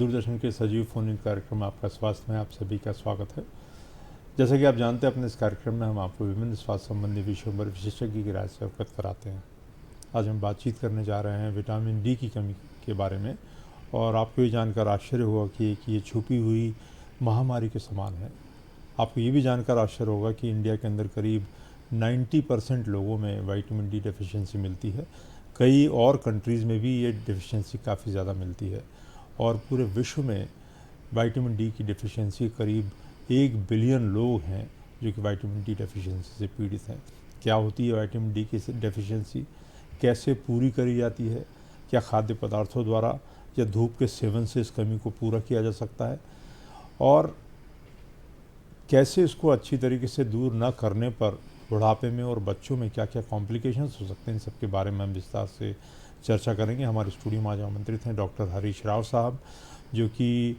दूरदर्शन के सजीव phone in कार्यक्रम में आपका स्वास्थ्य में आप सभी का स्वागत है। जैसा कि आप जानते हैं, अपने इस कार्यक्रम में हम आपको विभिन्न स्वास्थ्य संबंधी विषयों पर विशेषज्ञ की राय से अवगत कराते हैं। आज हम बातचीत करने जा रहे हैं विटामिन डी की कमी के बारे में, और आपको ये जानकर आश्चर्य होगा कि ये छुपी हुई महामारी के समान है। आपको ये भी जानकर आश्चर्य होगा कि इंडिया के अंदर करीब 90% लोगों में विटामिन डी डेफिशिएंसी मिलती है। कई और कंट्रीज़ में भी ये डेफिशिएंसी काफ़ी ज़्यादा मिलती है, और पूरे विश्व में विटामिन डी की डेफिशिएंसी करीब 1 बिलियन लोग हैं जो कि विटामिन डी डेफिशिएंसी से पीड़ित हैं। क्या होती है विटामिन डी की डेफिशिएंसी, कैसे पूरी करी जाती है, क्या खाद्य पदार्थों द्वारा या धूप के सेवन से इस कमी को पूरा किया जा सकता है, और कैसे इसको अच्छी तरीके से दूर न करने पर बुढ़ापे में और बच्चों में क्या क्या कॉम्प्लिकेशंस हो सकते हैं, इन सब के बारे में हम विस्तार से चर्चा करेंगे। हमारे स्टूडियो में आज आमंत्रित हैं डॉक्टर हरीश राव साहब, जो कि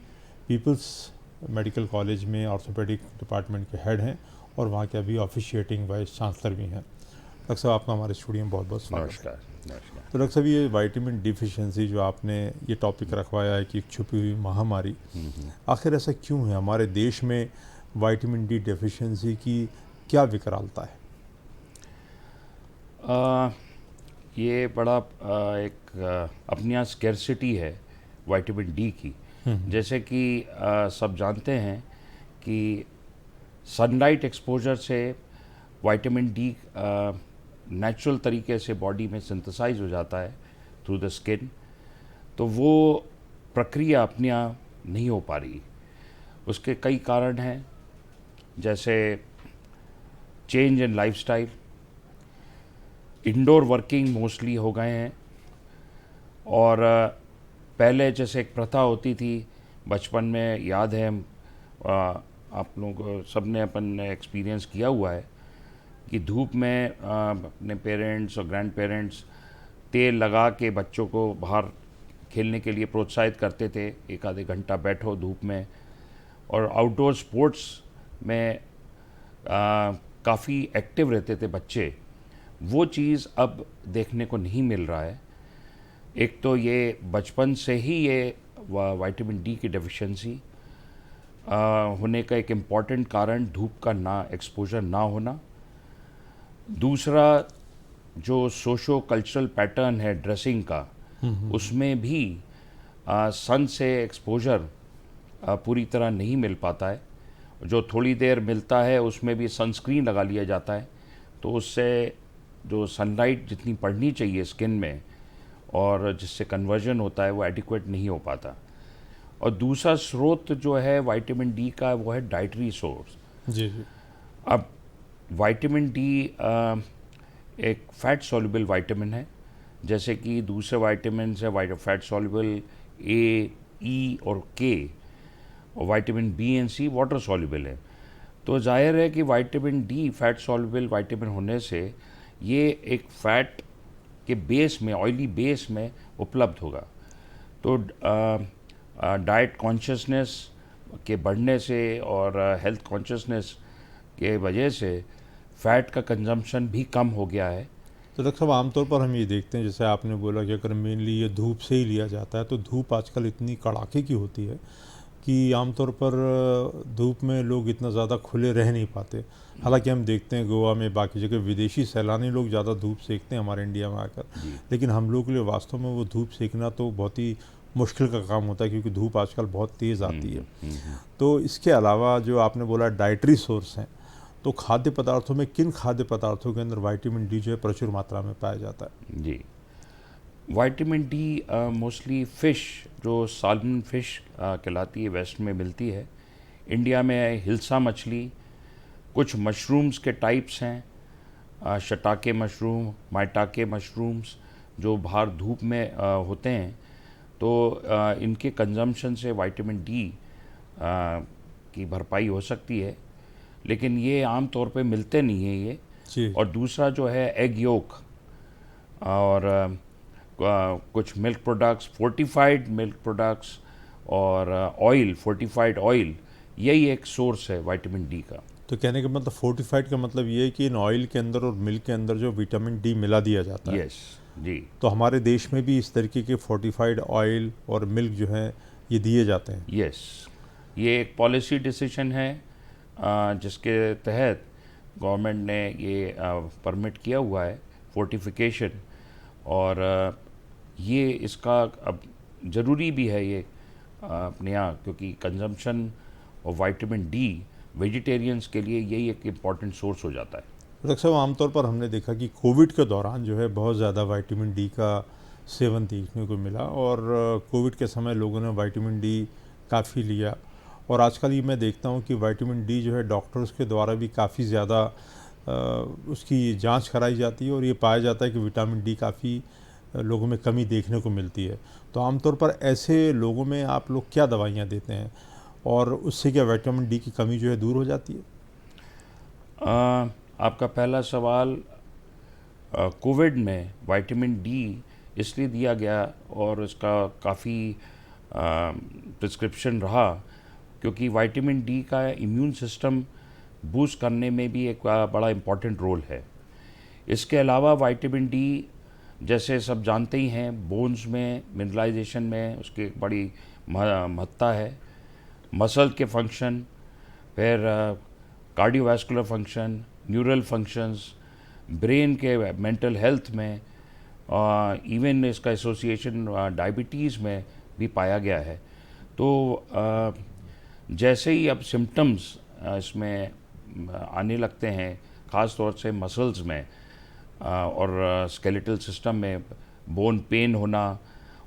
पीपल्स मेडिकल कॉलेज में ऑर्थोपेडिक डिपार्टमेंट के हेड हैं और वहाँ के अभी ऑफिशिएटिंग वाइस चांसलर भी हैं। डॉक्टर साहब, आपका हमारे स्टूडियो में बहुत बहुत स्वागत है। नमस्कार। तो डॉक्टर साहब, ये विटामिन डिफिशिएंसी जो आपने ये टॉपिक रखवाया है कि छुपी हुई महामारी, आखिर ऐसा क्यों है? हमारे देश में विटामिन डी डेफिशिएंसी की क्या विकरालता है? ये बड़ा अपनी यहाँ स्कैर्सिटी है विटामिन डी की। जैसे कि सब जानते हैं कि सनलाइट एक्सपोजर से विटामिन डी नेचुरल तरीके से बॉडी में सिंथेसाइज हो जाता है थ्रू द स्किन, तो वो प्रक्रिया अपने यहाँ नहीं हो पा रही। उसके कई कारण हैं, जैसे change in lifestyle, indoor working mostly हो गए हैं, और पहले जैसे एक प्रथा होती थी, बचपन में याद है, आप लोगों को सबने अपन एक्सपीरियंस किया हुआ है कि धूप में अपने पेरेंट्स और ग्रैंड पेरेंट्स तेल लगा के बच्चों को बाहर खेलने के लिए प्रोत्साहित करते थे, एक आधे घंटा बैठो धूप में, और आउटडोर स्पोर्ट्स में काफ़ी एक्टिव रहते थे बच्चे। वो चीज़ अब देखने को नहीं मिल रहा है। एक तो ये बचपन से ही ये विटामिन डी की डेफिशिएंसी होने का एक इम्पॉर्टेंट कारण धूप का एक्सपोजर ना होना। दूसरा, जो सोशो कल्चरल पैटर्न है ड्रेसिंग का, उसमें भी सन से एक्सपोजर पूरी तरह नहीं मिल पाता है। जो थोड़ी देर मिलता है उसमें भी सनस्क्रीन लगा लिया जाता है, तो उससे जो सनलाइट जितनी पड़नी चाहिए स्किन में और जिससे कन्वर्जन होता है वो एडिक्वेट नहीं हो पाता। और दूसरा स्रोत जो है विटामिन डी का, वो है डाइटरी सोर्स। जी। अब विटामिन डी एक फैट सॉल्युबल विटामिन है, जैसे कि दूसरे विटामिन है फैट सॉल्युबल ए, ई और के, और vitamin B and C water soluble है। तो जाहिर है कि vitamin D fat soluble vitamin होने से ये एक फैट के बेस में, ऑयली बेस में उपलब्ध होगा। तो डाइट कॉन्शियसनेस के बढ़ने से और हेल्थ कॉन्शियसनेस के वजह से फैट का कंजम्पशन भी कम हो गया है। तो डॉक्टर साहब, आमतौर पर हम ये देखते हैं, जैसे आपने बोला कि अगर मेनली ये धूप से ही लिया जाता है, तो धूप आजकल इतनी कड़ाके की होती है कि आमतौर पर धूप में लोग इतना ज़्यादा खुले रह नहीं पाते। हालांकि हम देखते हैं गोवा में, बाकी जगह विदेशी सैलानी लोग ज़्यादा धूप सेकते हैं हमारे इंडिया में आकर, लेकिन हम लोग के लिए वास्तव में वो धूप सेकना तो बहुत ही मुश्किल का काम होता है, क्योंकि धूप आजकल बहुत तेज़ आती है। तो इसके अलावा जो आपने बोला डाइटरी सोर्स हैं, तो खाद्य पदार्थों में किन खाद्य पदार्थों के अंदर विटामिन डी जो है प्रचुर मात्रा में पाया जाता है? जी, विटामिन डी मोस्टली फ़िश, जो साल्मन फ़िश कहलाती है, वेस्ट में मिलती है। इंडिया में हिल्सा मछली, कुछ मशरूम्स के टाइप्स हैं, शटाके मशरूम, माइटाके मशरूम्स, जो बाहर धूप में होते हैं, तो इनके कंजम्पशन से विटामिन डी की भरपाई हो सकती है, लेकिन ये आम तौर पे मिलते नहीं हैं ये। जी। और दूसरा जो है एग योक, और कुछ milk products, fortified milk products, और ऑयल, फोर्टिफाइड ऑयल, यही एक सोर्स है विटामिन डी का। तो कहने का मतलब, फोर्टिफाइड का मतलब ये है कि इन ऑयल के अंदर और मिल्क के अंदर जो विटामिन डी मिला दिया जाता है। यस जी। तो हमारे देश में भी इस तरीके के फोर्टिफाइड ऑयल और मिल्क जो है ये दिए जाते हैं? यस, ये एक पॉलिसी डिसीजन है जिसके तहत गवर्नमेंट ने ये परमिट किया हुआ है फोर्टिफिकेशन, और ये इसका अब ज़रूरी भी है ये अपने यहाँ, क्योंकि consumption of vitamin D vegetarians के लिए यही एक इम्पॉर्टेंट सोर्स हो जाता है। डॉक्टर साहब, आमतौर पर हमने देखा कि कोविड के दौरान जो है बहुत ज़्यादा विटामिन डी का सेवन देखने को मिला, और कोविड के समय लोगों ने विटामिन डी काफ़ी लिया। और आजकल ये मैं देखता हूँ कि विटामिन डी जो है डॉक्टर्स के द्वारा भी काफ़ी ज़्यादा उसकी जांच कराई जाती है, और ये पाया जाता है कि विटामिन डी काफ़ी लोगों में कमी देखने को मिलती है। तो आमतौर पर ऐसे लोगों में आप लोग क्या दवाइयाँ देते हैं, और उससे क्या विटामिन डी की कमी जो है दूर हो जाती है? आपका पहला सवाल, कोविड में विटामिन डी इसलिए दिया गया और उसका काफ़ी प्रिस्क्रिप्शन रहा क्योंकि विटामिन डी का इम्यून सिस्टम बूस्ट करने में भी एक बड़ा इम्पॉर्टेंट रोल है। इसके अलावा विटामिन डी, जैसे सब जानते ही हैं, बोन्स में मिनरलाइजेशन में उसकी एक बड़ी महत्ता है। मसल के फंक्शन, फिर cardiovascular function, neural functions, brain के मेंटल हेल्थ में, इवन इसका एसोसिएशन डायबिटीज़ में भी पाया गया है। तो जैसे ही अब सिम्टम्स इसमें आने लगते हैं, ख़ास तौर से मसल्स में और स्केलेटल सिस्टम में बोन पेन होना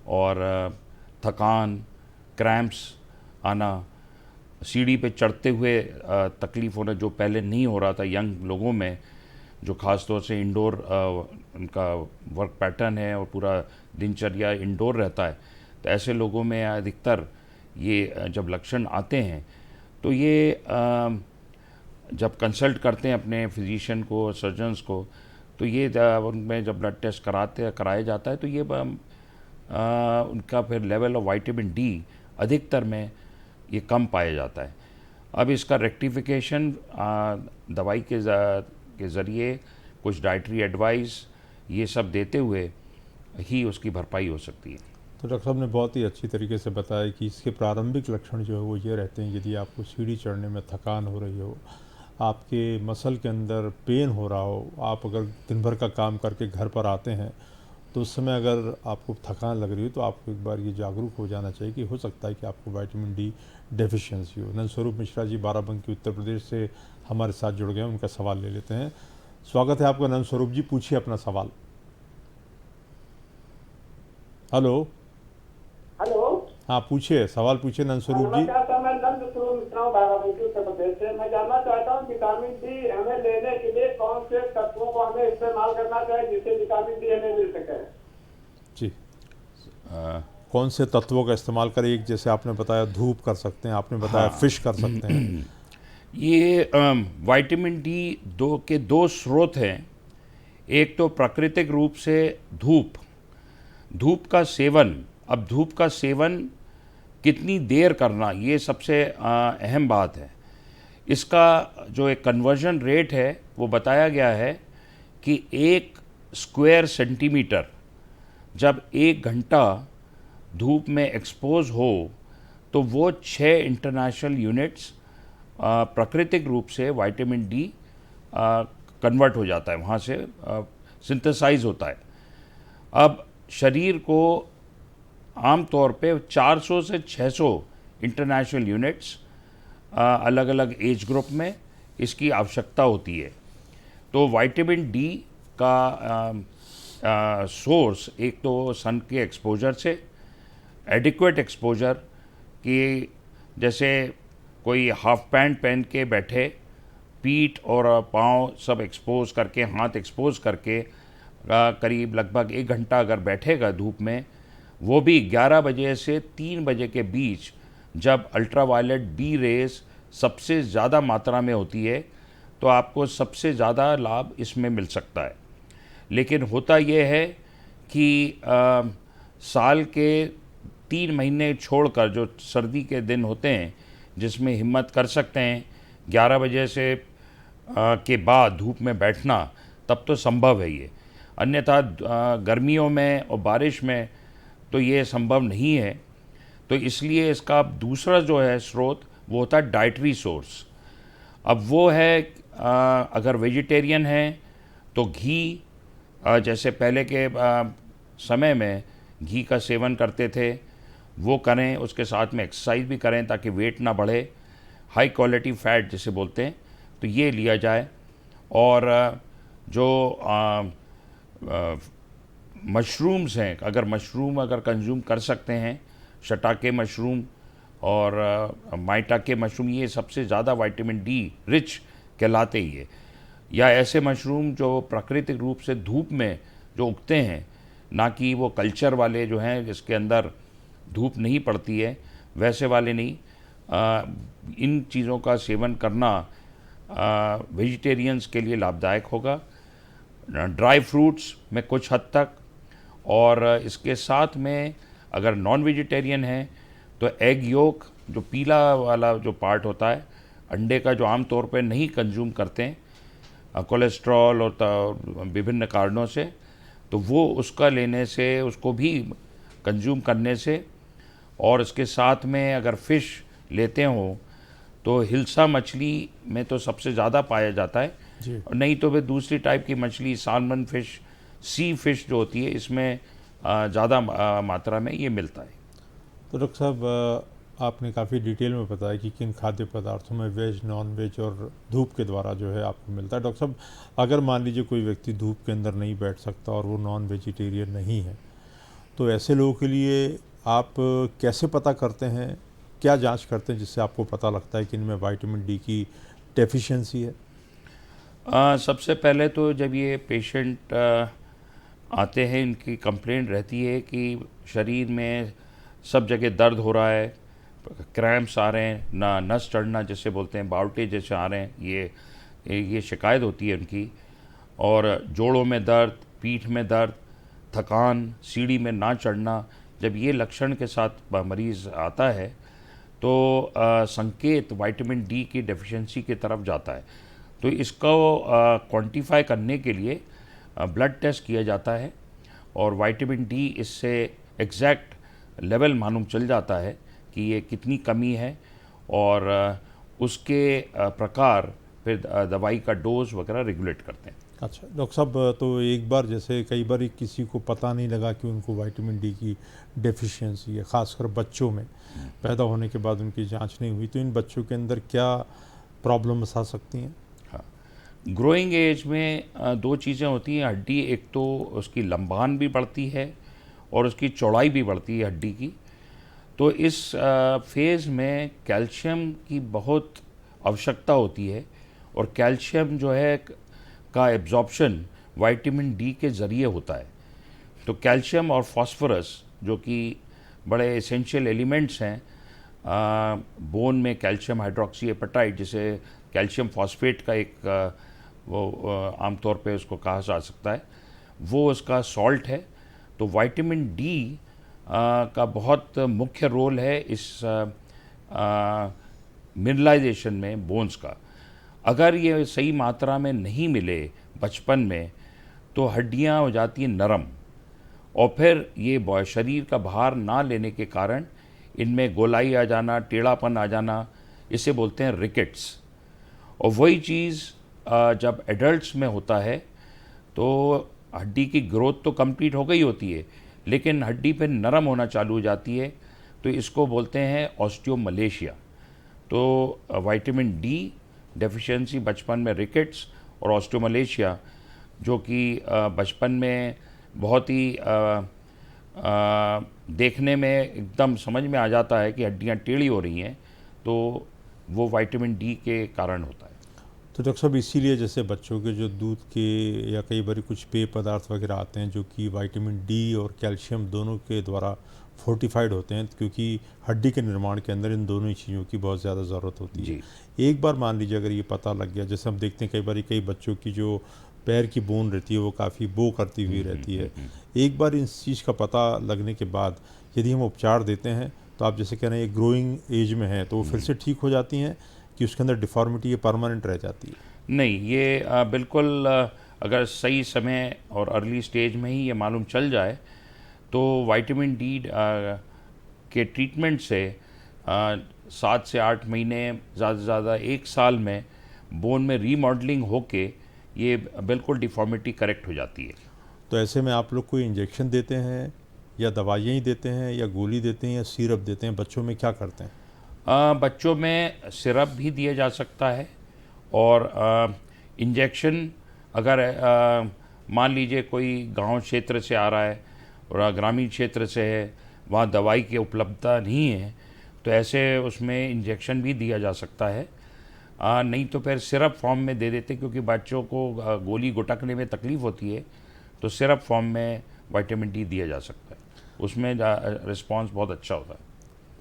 और थकान, क्रैम्प्स आना, सीढ़ी पे चढ़ते हुए तकलीफ़ होना, जो पहले नहीं हो रहा था यंग लोगों में, जो ख़ास तौर से इंडोर उनका वर्क पैटर्न है और पूरा दिनचर्या इंडोर रहता है, तो ऐसे लोगों में अधिकतर ये जब लक्षण आते हैं तो ये जब कंसल्ट करते हैं अपने फिजिशियन को, सर्जन्स को, तो ये उनमें जब ब्लड टेस्ट कराया जाता है तो ये उनका फिर लेवल ऑफ विटामिन डी अधिकतर में ये कम पाया जाता है। अब इसका रेक्टिफिकेशन दवाई के ज़रिए, कुछ डाइटरी एडवाइस, ये सब देते हुए ही उसकी भरपाई हो सकती है। तो डॉक्टर साहब ने बहुत ही अच्छी तरीके से बताया कि इसके प्रारंभिक लक्षण जो है वो ये रहते हैं, यदि आपको सीढ़ी चढ़ने में थकान हो रही हो, आपके मसल के अंदर पेन हो रहा हो, आप अगर दिन भर का काम करके घर पर आते हैं तो उस समय अगर आपको थकान लग रही हो तो आपको एक बार ये जागरूक हो जाना चाहिए कि हो सकता है कि आपको विटामिन डी डेफिशिएंसी हो। नंदस्वरूप मिश्रा जी बाराबंकी उत्तर प्रदेश से हमारे साथ जुड़ गए, उनका सवाल ले लेते हैं। स्वागत है आपका नंदस्वरूप जी, पूछिए अपना सवाल। हेलो। हेलो। हाँ, पूछिए, सवाल पूछिए नंदस्वरूप जी। मैं नंदस्वरूप मिश्रा हूँ, बाराबंकी उत्तर प्रदेश से। मैं जानना चाहता हूँ विटामिन डी हमें लेने के लिए कौन से तत्वों को हमें इस्तेमाल करना चाहिए जिससे विटामिन डी हमें मिल सके? जी, कौन से तत्वों का इस्तेमाल करें? एक जैसे आपने बताया धूप कर सकते हैं, आपने बताया फिश कर सकते हैं। ये विटामिन डी दो स्रोत हैं। एक तो प्राकृतिक रूप से धूप का सेवन। अब धूप का सेवन कितनी देर करना, ये सबसे अहम बात है। इसका जो एक कन्वर्जन रेट है वो बताया गया है कि 1 स्क्वायर सेंटीमीटर जब 1 घंटा धूप में एक्सपोज हो तो वो 6 इंटरनेशनल यूनिट्स प्राकृतिक रूप से विटामिन डी कन्वर्ट हो जाता है, वहाँ से सिंथेसाइज होता है। अब शरीर को आम तौर पे 400 से 600 इंटरनेशनल यूनिट्स अलग अलग एज ग्रुप में इसकी आवश्यकता होती है। तो विटामिन डी का सोर्स एक तो सन के एक्सपोजर से, एडिक्वेट एक्सपोजर कि जैसे कोई हाफ पैंट पहन के बैठे, पीठ और पाँव सब एक्सपोज करके, हाथ एक्सपोज करके करीब लगभग 1 घंटा अगर बैठेगा धूप में, वो भी 11 बजे से 3 बजे के बीच, जब अल्ट्रावायलेट बी रेज सबसे ज़्यादा मात्रा में होती है, तो आपको सबसे ज़्यादा लाभ इसमें मिल सकता है। लेकिन होता ये है कि साल के 3 महीने छोड़कर जो सर्दी के दिन होते हैं जिसमें हिम्मत कर सकते हैं 11 बजे से के बाद धूप में बैठना, तब तो संभव है ये। अन्यथा गर्मियों में और बारिश में तो ये संभव नहीं है। तो इसलिए इसका दूसरा जो है स्रोत वो होता है डाइटरी सोर्स। अब वो है अगर वेजिटेरियन है तो घी, जैसे पहले के समय में घी का सेवन करते थे वो करें, उसके साथ में एक्सरसाइज भी करें ताकि वेट ना बढ़े। हाई क्वालिटी फ़ैट जिसे बोलते हैं तो ये लिया जाए। और जो मशरूम्स हैं, अगर मशरूम अगर कंज्यूम कर सकते हैं, शटाके मशरूम और माइटाके मशरूम, ये सबसे ज़्यादा विटामिन डी रिच कहलाते ही है। या ऐसे मशरूम जो प्राकृतिक रूप से धूप में जो उगते हैं, ना कि वो कल्चर वाले जो हैं जिसके अंदर धूप नहीं पड़ती है, वैसे वाले नहीं। इन चीज़ों का सेवन करना वेजिटेरियंस के लिए लाभदायक होगा। ड्राई फ्रूट्स में कुछ हद तक, और इसके साथ में अगर नॉन वेजिटेरियन है तो एग योक, जो पीला वाला जो पार्ट होता है अंडे का, जो आम तौर पे नहीं कंज्यूम करते हैं कोलेस्ट्रॉल और विभिन्न कारणों से, तो वो उसका लेने से, उसको भी कंज्यूम करने से, और इसके साथ में अगर फ़िश लेते हो तो हिल्सा मछली में तो सबसे ज़्यादा पाया जाता है, और नहीं तो वे दूसरी टाइप की मछली साल्मन फ़िश, सी फिश जो होती है, इसमें ज़्यादा मात्रा में ये मिलता है। तो डॉक्टर साहब, आपने काफ़ी डिटेल में बताया कि किन खाद्य पदार्थों में वेज, नॉन वेज और धूप के द्वारा जो है आपको मिलता है। डॉक्टर साहब, अगर मान लीजिए कोई व्यक्ति धूप के अंदर नहीं बैठ सकता और वो नॉन वेजिटेरियन नहीं है, तो ऐसे लोगों के लिए आप कैसे पता करते हैं, क्या जांच करते हैं जिससे आपको पता लगता है कि इनमें विटामिन डी की डेफिशिएंसी है? सबसे पहले तो जब ये पेशेंट आते हैं, इनकी कंप्लेंट रहती है कि शरीर में सब जगह दर्द हो रहा है, क्रैम्प्स आ रहे हैं, ना नस चढ़ना जैसे बोलते हैं, बावटे जैसे आ रहे हैं, ये शिकायत होती है उनकी। और जोड़ों में दर्द, पीठ में दर्द, थकान, सीढ़ी में ना चढ़ना, जब ये लक्षण के साथ मरीज़ आता है तो संकेत विटामिन डी की डेफिशिएंसी की तरफ जाता है। तो इसको क्वांटिफाई करने के लिए ब्लड टेस्ट किया जाता है, और विटामिन डी इससे एग्जैक्ट लेवल मालूम चल जाता है कि ये कितनी कमी है, और उसके प्रकार फिर दवाई का डोज वगैरह रेगुलेट करते हैं। अच्छा डॉक्टर साहब, तो एक बार जैसे कई बार किसी को पता नहीं लगा कि उनको विटामिन डी की डेफिशिएंसी है, ख़ासकर बच्चों में, पैदा होने के बाद उनकी जांच नहीं हुई, तो इन बच्चों के अंदर क्या प्रॉब्लम्स आ सकती हैं? हाँ, ग्रोइंग एज में दो चीज़ें होती हैं हड्डी, एक तो उसकी लंबान भी बढ़ती है और उसकी चौड़ाई भी बढ़ती है हड्डी की। तो इस फेज़ में कैल्शियम की बहुत आवश्यकता होती है, और कैल्शियम जो है का एब्जॉर्प्शन विटामिन डी के ज़रिए होता है। तो कैल्शियम और फास्फोरस जो कि बड़े एसेंशियल एलिमेंट्स हैं, बोन में कैल्शियम हाइड्रोक्सी एपेटाइट, जिसे कैल्शियम फॉस्फेट का एक वो आमतौर पे उसको कहा जा सकता है, वो उसका सॉल्ट है। तो विटामिन डी का बहुत मुख्य रोल है इस मिनरलाइजेशन में बोन्स का। अगर ये सही मात्रा में नहीं मिले बचपन में तो हड्डियां हो जाती हैं नरम, और फिर ये शरीर का भार ना लेने के कारण इनमें गोलाई आ जाना, टेढ़ापन आ जाना, इसे बोलते हैं रिकेट्स। और वही चीज़ जब एडल्ट्स में होता है तो हड्डी की ग्रोथ तो कंप्लीट हो गई होती है, लेकिन हड्डी फिर नरम होना चालू हो जाती है, तो इसको बोलते हैं ऑस्टियोमलेशिया। तो विटामिन डी डेफिशिएंसी बचपन में रिकेट्स और ऑस्टियोमलेशिया, जो कि बचपन में बहुत ही देखने में एकदम समझ में आ जाता है कि हड्डियां टेढ़ी हो रही हैं, तो वो विटामिन डी के कारण होता है। तो डॉक्टर साहब, इसीलिए जैसे बच्चों के जो दूध के या कई बार कुछ पेय पदार्थ वगैरह आते हैं जो कि विटामिन डी और कैल्शियम दोनों के द्वारा फोर्टिफाइड होते हैं, क्योंकि हड्डी के निर्माण के अंदर इन दोनों ही चीज़ों की बहुत ज़्यादा ज़रूरत होती है। एक बार मान लीजिए अगर ये पता लग गया, जैसे हम देखते हैं कई बच्चों की जो पैर की बोन रहती है वो काफ़ी बो करती हुई रहती है, एक बार इस चीज़ का पता लगने के बाद यदि हम उपचार देते हैं तो आप जैसे कह रहे हैं ये ग्रोइंग एज में है तो वो फिर से ठीक हो जाती हैं कि उसके अंदर डिफॉर्मिटी ये परमानेंट रह जाती है? नहीं, ये बिल्कुल अगर सही समय और अर्ली स्टेज में ही ये मालूम चल जाए तो विटामिन डी के ट्रीटमेंट से 7 से 8 महीने, ज़्यादा से ज़्यादा 1 साल में बोन में रीमॉडलिंग होके ये बिल्कुल डिफॉर्मिटी करेक्ट हो जाती है। तो ऐसे में आप लोग कोई इंजेक्शन देते हैं या दवाइयाँ ही देते हैं या गोली देते हैं या सिरप देते हैं? बच्चों में क्या करते हैं? बच्चों में सिरप भी दिया जा सकता है और इंजेक्शन अगर मान लीजिए कोई गांव क्षेत्र से आ रहा है और ग्रामीण क्षेत्र से है, वहाँ दवाई की उपलब्धता नहीं है, तो ऐसे उसमें इंजेक्शन भी दिया जा सकता है। नहीं तो फिर सिरप फॉर्म में दे देते, क्योंकि बच्चों को गोली गुटकने में तकलीफ़ होती है, तो सिरप फॉर्म में विटामिन डी दिया जा सकता है, उसमें रिस्पांस बहुत अच्छा होता है।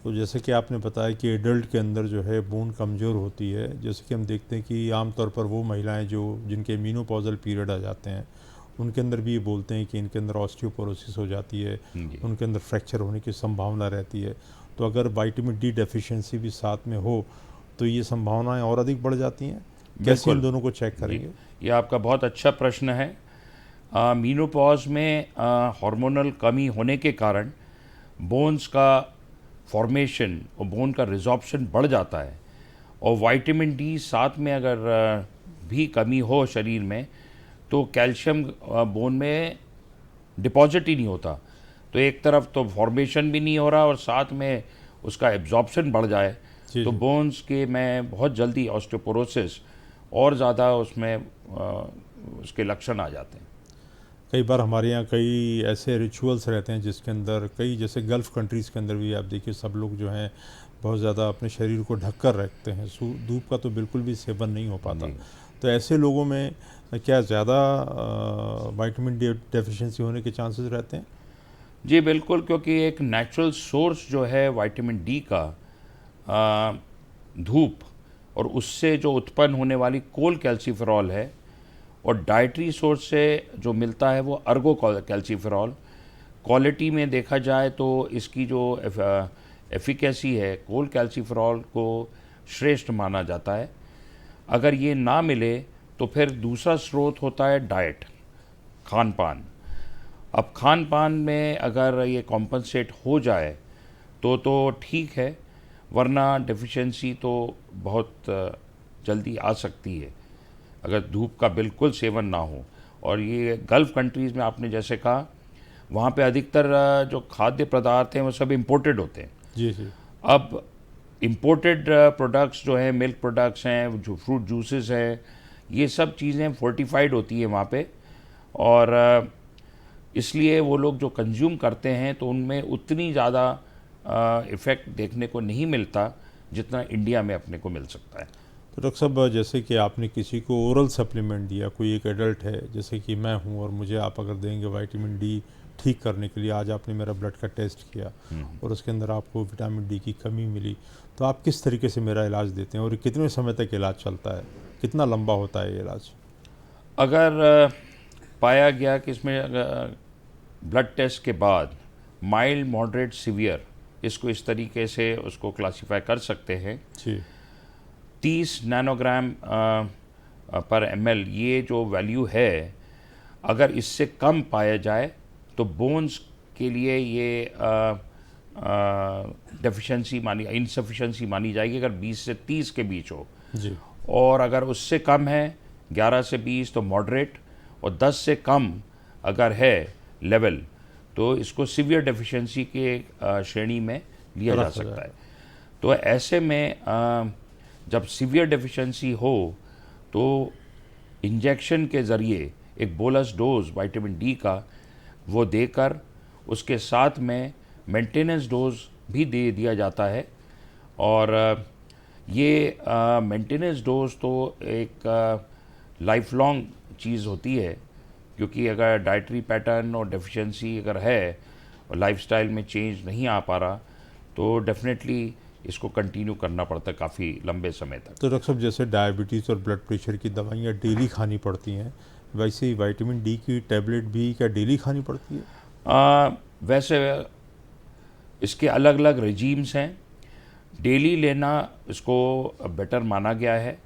तो जैसे कि आपने बताया कि एडल्ट के अंदर जो है बोन कमज़ोर होती है, जैसे कि हम देखते हैं कि आमतौर पर वो महिलाएं जो जिनके मीनोपॉजल पीरियड आ जाते हैं, उनके अंदर भी ये बोलते हैं कि इनके अंदर ऑस्टियोपोरोसिस हो जाती है, उनके अंदर फ्रैक्चर होने की संभावना रहती है। तो अगर विटामिन डी डेफिशिएंसी भी साथ में हो तो ये संभावनाएं और अधिक बढ़ जाती हैं। कैसे इन दोनों को चेक करेंगे? ये आपका बहुत अच्छा प्रश्न है। मीनोपॉज में हार्मोनल कमी होने के कारण बोन्स का फॉर्मेशन और बोन का रिजॉर्प्शन बढ़ जाता है, और विटामिन डी साथ में अगर भी कमी हो शरीर में, तो कैल्शियम बोन में डिपॉजिट ही नहीं होता। तो एक तरफ तो फॉर्मेशन भी नहीं हो रहा और साथ में उसका एब्जॉर्प्शन बढ़ जाए, तो बोन्स के में बहुत जल्दी ऑस्टियोपोरोसिस और ज़्यादा उसमें उसके लक्षण आ जाते हैं। कई बार हमारे यहाँ कई ऐसे रिचुअल्स रहते हैं जिसके अंदर कई, जैसे गल्फ़ कंट्रीज़ के अंदर भी आप देखिए सब लोग जो हैं बहुत ज़्यादा अपने शरीर को ढक कर रखते हैं, धूप का तो बिल्कुल भी सेवन नहीं हो पाता। तो ऐसे लोगों में क्या ज़्यादा विटामिन डी डेफिशिएंसी होने के चांसेस रहते हैं? जी बिल्कुल, क्योंकि एक नेचुरल सोर्स जो है विटामिन डी का धूप, और उससे जो उत्पन्न होने वाली कोल कैल्सीफेरॉल है, और डाइटरी सोर्स से जो मिलता है वो अर्गो कैल्सीफेरॉल। क्वालिटी में देखा जाए तो इसकी जो एफिकेसी है, कोल कैल्सीफेरॉल को श्रेष्ठ माना जाता है। अगर ये ना मिले तो फिर दूसरा स्रोत होता है डाइट, खान पान। अब खान पान में अगर ये कॉम्पनसेट हो जाए तो ठीक है, वरना डेफिशिएंसी तो बहुत जल्दी आ सकती है अगर धूप का बिल्कुल सेवन ना हो। और ये गल्फ़ कंट्रीज़ में आपने जैसे कहा, वहाँ पे अधिकतर जो खाद्य पदार्थ हैं वो सब इम्पोर्टेड होते हैं। जी जी। अब इम्पोर्टेड प्रोडक्ट्स जो हैं, मिल्क प्रोडक्ट्स हैं, जो फ्रूट जूसेस हैं, ये सब चीज़ें फोर्टिफाइड होती हैं वहाँ पे, और इसलिए वो लोग जो कंज्यूम करते हैं तो उनमें उतनी ज़्यादा इफ़ेक्ट देखने को नहीं मिलता जितना इंडिया में अपने को मिल सकता है। तो डॉक्टर साहब, जैसे कि आपने किसी को ओरल सप्लीमेंट दिया, कोई एक एडल्ट है जैसे कि मैं हूँ, और मुझे आप अगर देंगे विटामिन डी ठीक करने के लिए, आज आपने मेरा ब्लड का टेस्ट किया और उसके अंदर आपको विटामिन डी की कमी मिली, तो आप किस तरीके से मेरा इलाज देते हैं और कितने समय तक इलाज चलता है, कितना लंबा होता है ये इलाज? अगर पाया गया कि इसमें ब्लड टेस्ट के बाद माइल्ड, मॉडरेट, सीवियर, इसको इस तरीके से उसको क्लासीफाई कर सकते हैं। जी। 30 नैनोग्राम पर ml ये जो वैल्यू है, अगर इससे कम पाया जाए तो बोन्स के लिए ये डेफिशिएंसी इनसफिशेंसी मानी जाएगी, अगर 20 से 30 के बीच हो। जी। और अगर उससे कम है 11 से 20 तो मॉडरेट, और 10 से कम अगर है लेवल तो इसको सीवियर डेफिशिएंसी के श्रेणी में लिया जा सकता है। तो ऐसे में जब सीवियर डेफिशिएंसी हो तो इंजेक्शन के ज़रिए एक बोलस डोज विटामिन डी का वो देकर उसके साथ में मेंटेनेंस डोज भी दे दिया जाता है। और ये मेंटेनेंस डोज तो एक लाइफ लॉन्ग चीज़ होती है, क्योंकि अगर डाइटरी पैटर्न और डेफिशिएंसी अगर है और लाइफस्टाइल में चेंज नहीं आ पा रहा तो डेफिनेटली इसको कंटिन्यू करना पड़ता है काफ़ी लंबे समय तक। तो डॉक्टर साहब, जैसे डायबिटीज़ और ब्लड प्रेशर की दवाइयाँ डेली खानी पड़ती हैं, वैसे ही विटामिन डी की टैबलेट भी क्या डेली खानी पड़ती है? वैसे इसके अलग अलग रेजीम्स हैं। डेली लेना इसको बेटर माना गया है,